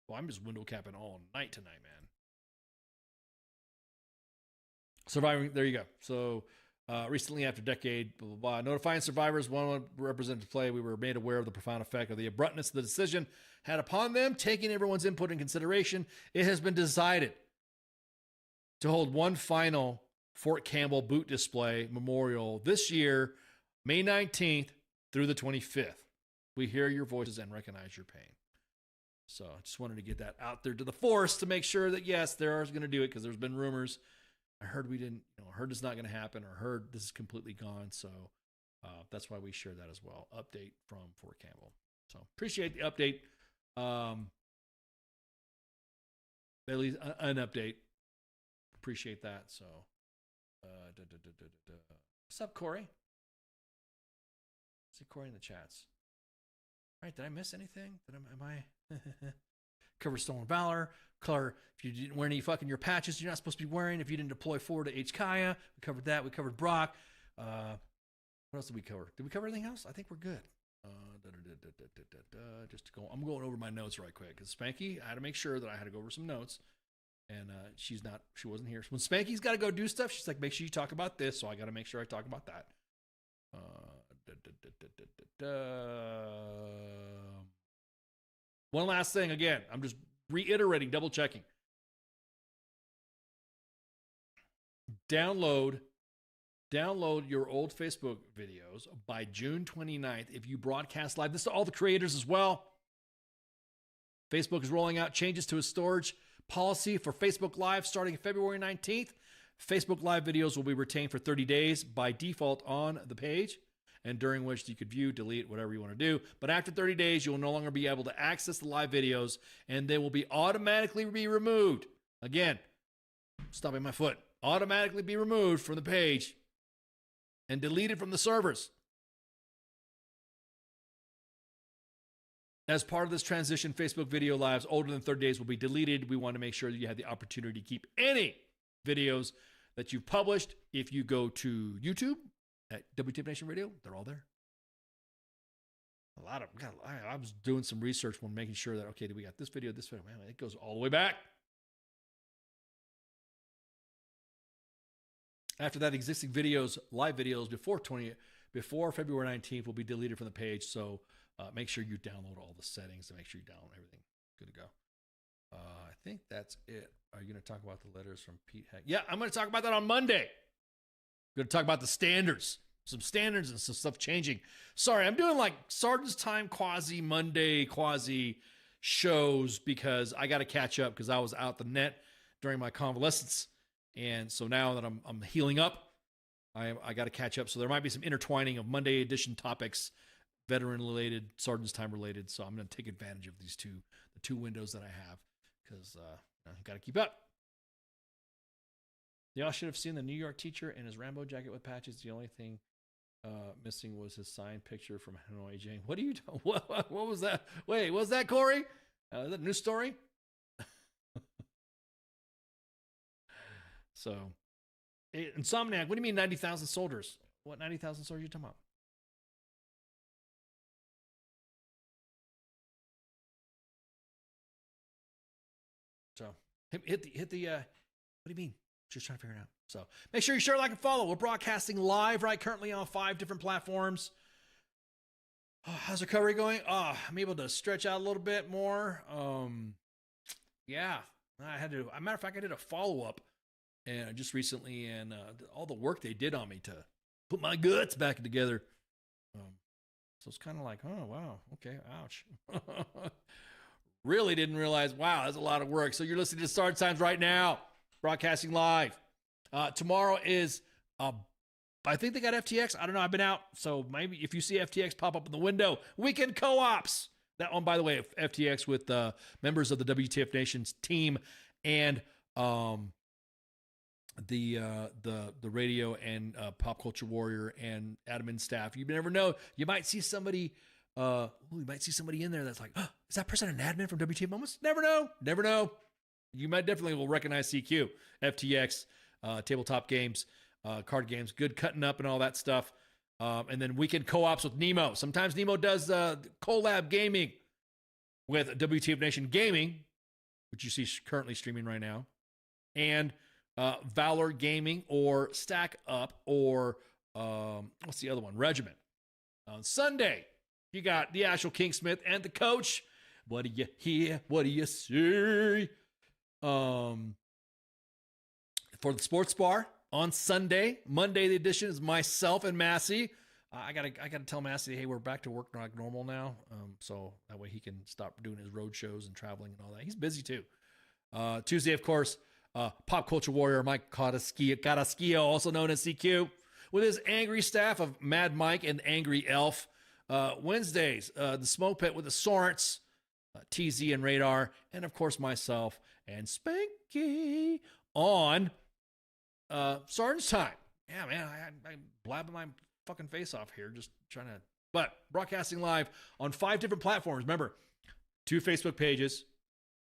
Well, I'm just window capping all night tonight, man. Surviving. There you go. So, recently, after a decade, blah, blah, blah, notifying survivors, one representative play, we were made aware of the profound effect of the abruptness of the decision had upon them. Taking everyone's input in consideration, it has been decided to hold one final Fort Campbell boot display memorial this year, May 19th through the 25th. We hear your voices and recognize your pain. So I just wanted to get that out there to the force to make sure that, yes, they are going to do it, because there's been rumors. I heard we didn't, heard it's not going to happen, or heard this is completely gone. So that's why we share that as well. Update from Fort Campbell. So appreciate the update. At least an update. Appreciate that. So, what's up, Corey? See Corey in the chats. All right, did I miss anything? Am I? Cover Stolen Valor. Color, if you didn't wear any fucking your patches you're not supposed to be wearing, if you didn't deploy forward to HKIA. We covered that. We covered Brock. What else did we cover? Did we cover anything else? I think we're good. I'm going over my notes right quick, because Spanky, I had to make sure that I had to go over some notes, and she wasn't here. When Spanky's got to go do stuff, she's like, make sure you talk about this, so I got to make sure I talk about that. One last thing, again, I'm just reiterating, double checking. Download your old Facebook videos by June 29th if you broadcast live. This is to all the creators as well. Facebook is rolling out changes to its storage policy for Facebook Live starting February 19th. Facebook Live videos will be retained for 30 days by default on the page, and during which you could view, delete, whatever you want to do. But after 30 days, you'll no longer be able to access the live videos, and they will be automatically removed. Again, stopping my foot. Automatically be removed from the page and deleted from the servers. As part of this transition, Facebook video lives older than 30 days will be deleted. We want to make sure that you have the opportunity to keep any videos that you've published. If you go to YouTube at WTF Nation Radio, they're all there. I was doing some research when making sure that, okay, we got this video, man, it goes all the way back. After that, existing videos, live videos before February 19th will be deleted from the page. So make sure you download all the settings and make sure you download everything. Good to go. I think that's it. Are you going to talk about the letters from Pete Heck? Yeah, I'm going to talk about that on Monday. I'm going to talk about the standards. Some standards and some stuff changing. Sorry, I'm doing like Sergeant's Time quasi shows because I got to catch up because I was out the net during my convalescence. And so now that I'm healing up, I got to catch up. So there might be some intertwining of Monday edition topics, veteran related, Sergeant's Time related. So I'm going to take advantage of the two windows that I have because I've got to keep up. Y'all should have seen the New York teacher in his Rambo jacket with patches. The only thing missing was his signed picture from Hanoi Jane. What are you doing? What was that? Wait, was that Corey? Is that a new story? So, Insomniac, what do you mean 90,000 soldiers? What 90,000 soldiers are you talking about? So, hit the what do you mean? Just trying to figure it out. So, make sure you share, like, and follow. We're broadcasting live, right? Currently on 5 different platforms. Oh, how's recovery going? I'm able to stretch out a little bit more. Yeah, I had to. As a matter of fact, I did a follow-up and just recently, and all the work they did on me to put my guts back together. So it's kind of like, oh, wow, okay, ouch. Really didn't realize, wow, that's a lot of work. So you're listening to Start Times right now, broadcasting live. Tomorrow is, I think they got FTX. I don't know. I've been out. So maybe if you see FTX pop up in the window, weekend co-ops. That one, by the way, FTX with members of the WTF Nation's team and the radio and Pop Culture Warrior and admin staff. You never know. You might see somebody. You might see somebody in there that's like, oh, is that person an admin from WTF Moments? Never know. Never know. You might definitely will recognize CQ, FTX, tabletop games, card games, good cutting up and all that stuff. And then weekend co-ops with Nemo. Sometimes Nemo does collab gaming with WTF Nation Gaming, which you see currently streaming right now, and Valor Gaming or Stack Up or what's the other one? Regiment. On Sunday, you got the actual Kingsmith and the coach. What do you hear? What do you see? For the sports bar on Sunday, Monday the edition is myself and Massey. I gotta tell Massey, hey, we're back to work like normal now, so that way he can stop doing his road shows and traveling and all that. He's busy too. Tuesday, of course, Pop Culture Warrior Mike Carrasquillo, also known as CQ, with his angry staff of Mad Mike and Angry Elf. Wednesdays, the Smoke Pit with the Sorents, TZ and Radar, and of course myself and Spanky on Sergeant's Time. Yeah, man, I'm blabbing my fucking face off here, just trying to. But broadcasting live on 5 different platforms. Remember, 2 Facebook pages,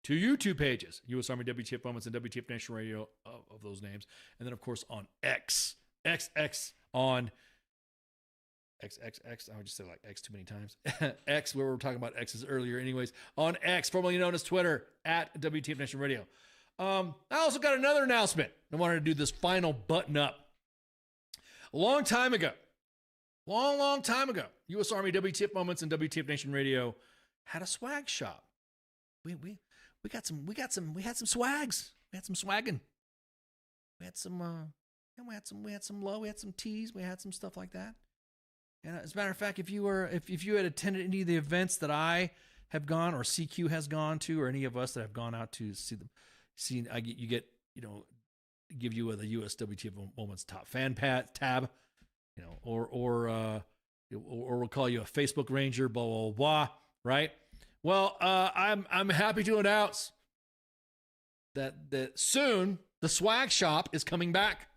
2 YouTube pages, U.S. Army WTF Moments and WTF Nation Radio of those names, and then of course on X on XXX. I would just say like X too many times. X, where we were talking about X's earlier, anyways. On X, formerly known as Twitter, at WTF Nation Radio. I also got another announcement. I wanted to do this final button up. A long time ago, long time ago, U.S. Army WTF Moments and WTF Nation Radio had a swag shop. We had some swags. We had some swagging. We had some low. We had some tees. We had some stuff like that. And as a matter of fact, if you had attended any of the events that I have gone or CQ has gone to, or any of us that have gone out to see them, give you the US WTF Moments top fan tab, or we'll call you a Facebook Ranger, blah blah blah, right? Well, I'm happy to announce that soon the swag shop is coming back.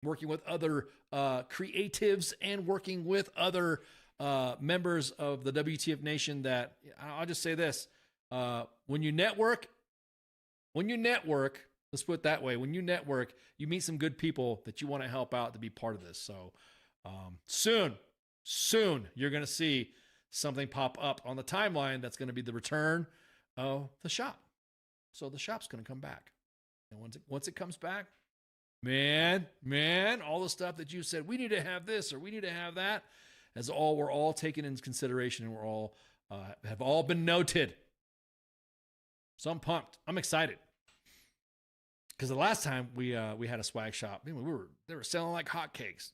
Working with other creatives and working with other members of the WTF Nation. That I'll just say this: when you network, let's put it that way. When you network, you meet some good people that you want to help out to be part of this. So soon, you're going to see something pop up on the timeline. That's going to be the return of the shop. So the shop's going to come back, and once it comes back. Man, all the stuff that you said, we need to have this or we need to have that, we're all taken into consideration, and we're all have all been noted. So I'm pumped. I'm excited. Because the last time we had a swag shop, they were selling like hotcakes.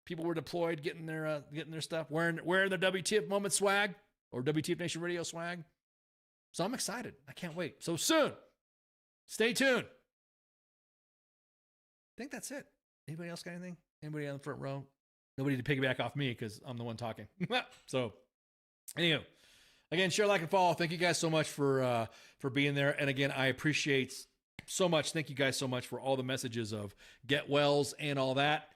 People were deployed, getting their stuff, wearing their WTF Moment swag or WTF Nation Radio swag. So I'm excited. I can't wait. So soon, stay tuned. I think that's it. Anybody else got anything? Anybody on the front row? Nobody to piggyback off me because I'm the one talking. So, anywho, again, share, like, and follow. Thank you guys so much for being there. And again, I appreciate so much. Thank you guys so much for all the messages of get wells and all that.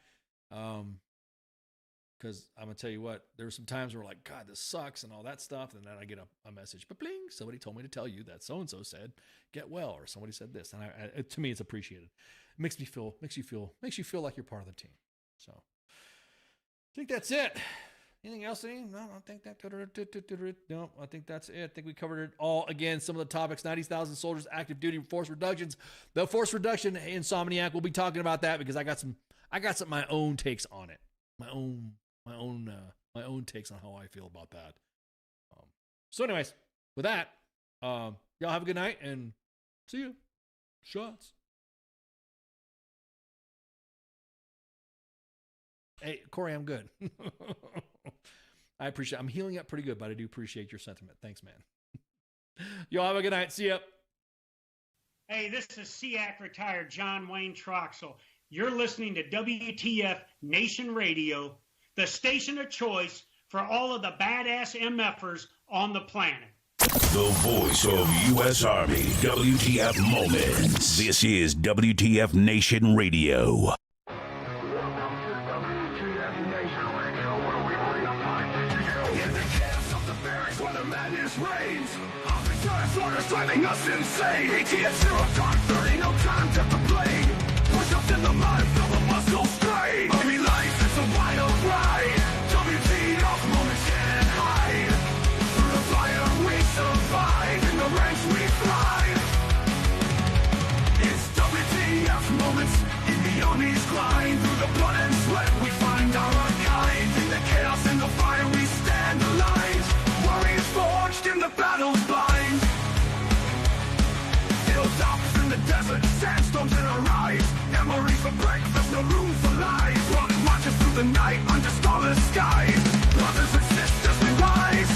Because I'm going to tell you what, there were some times where we're like, God, this sucks and all that stuff. And then I get a message, bling, somebody told me to tell you that so-and-so said, get well, or somebody said this. And to me, it's appreciated. It makes you feel like you're part of the team. So I think that's it. Anything else? No, I think that. No, I think that's it. I think we covered it all. Again, some of the topics: 90,000 soldiers, active duty, force reductions. The force reduction, Insomniac. We'll be talking about that because I got some my own takes on it. My own takes on how I feel about that. So, anyways, with that, y'all have a good night and see you. Shots. Hey, Corey, I'm good. I'm healing up pretty good, but I do appreciate your sentiment. Thanks, man. Y'all have a good night. See ya. Hey, this is SEAC retired John Wayne Troxel. You're listening to WTF Nation Radio, the station of choice for all of the badass MFers on the planet. The voice of U.S. Army, WTF Moments. This is WTF Nation Radio. Reigns. Orders driving us insane. ATF 0 dark 30, no time to complain. Push up in the mud, feel the muscle strain. Army life, it's a wild ride. WTF moments can't hide. Through the fire we survive. In the ranks we thrive. It's WTF moments in the Army's grind. Through the blood and sweat we find our kind. In the chaos and the fire we stand aligned. Warriors forged in the battle's bind. Hilltops in the desert, sandstorms in our eyes. Memories for breakfast, no room for lies. Rock marches through the night under starless skies. Brothers and sisters we rise.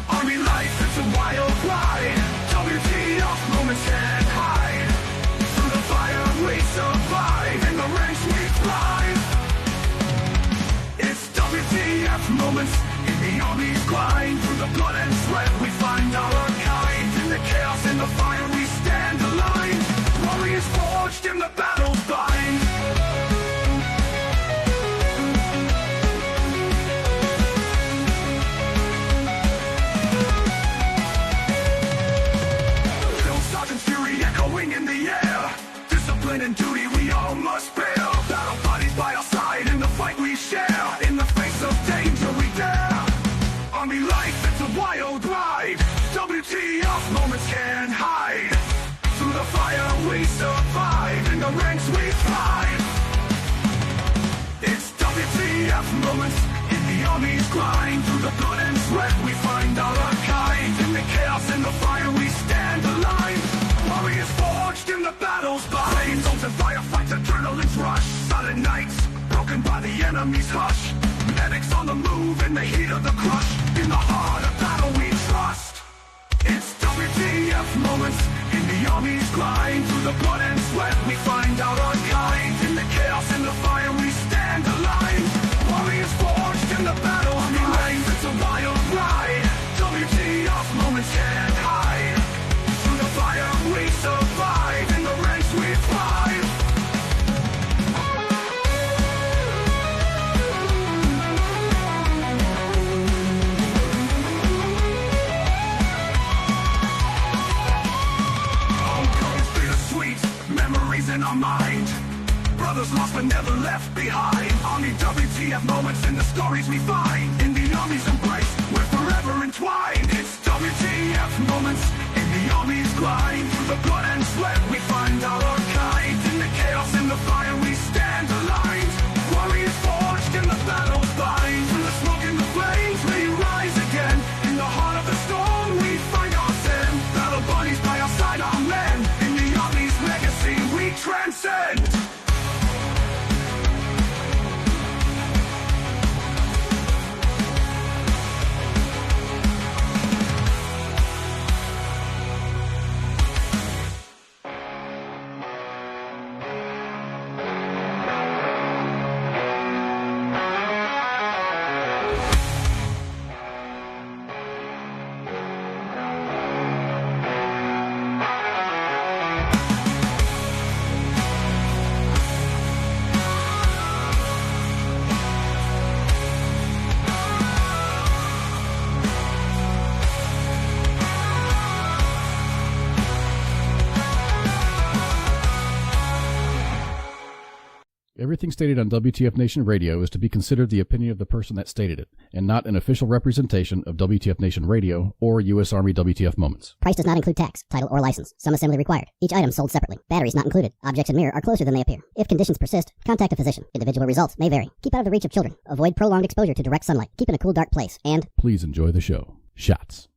Army life, it's a wild ride. WTF moments can't hide. Through the fire we survive. In the ranks we thrive. It's WTF moments in the Army's grind. Through the blood and sweat we find our kind. In the chaos and the fire we stand aligned. Warriors forged in the battle's bind. Drill sergeant's fury echoing in the air. Discipline and duty we all must bear. Battle bodies by our side in the fight we share. In the face of danger we dare. Army life, it's a wild ride. WTF moments can't hide. Through the fire we survive. In the ranks we thrive. It's WTF moments in the Army's grind. Through the blood and sweat we find our kind. In the chaos and the fire we stand aligned. Warriors forged in the battle's bind. Zones and firefights, adrenaline's rush. Silent nights, broken by the enemy's hush. Medics on the move in the heat of the crush. In the heart of battle we trust. It's WTF moments in the Army's grind. Through the blood and sweat we find out our kind. In the chaos and the fire we stand aligned. Warriors forged in the battle. Army life, it's a wild ride. WTF moments can't hide. Through the fire we survive. In the ranks we thrive. Memories in our mind. Brothers lost but never left behind. Army WTF moments in the stories we find. In the Army's embrace, we're forever entwined. It's WTF moments in the Army's grind. Through the blood and sweat we find our kind. In the chaos and the fire we stand aligned. Warriors forged in the battle's bind. Through the smoke and the flames we rise again. In the heart of the storm we find our sin. Battle buddies by our side, our men. In the Army's legacy we transcend. Everything stated on WTF Nation Radio is to be considered the opinion of the person that stated it, and not an official representation of WTF Nation Radio or U.S. Army WTF Moments. Price does not include tax, title, or license. Some assembly required. Each item sold separately. Batteries not included. Objects in mirror are closer than they appear. If conditions persist, contact a physician. Individual results may vary. Keep out of the reach of children. Avoid prolonged exposure to direct sunlight. Keep in a cool, dark place. And please enjoy the show. Shots.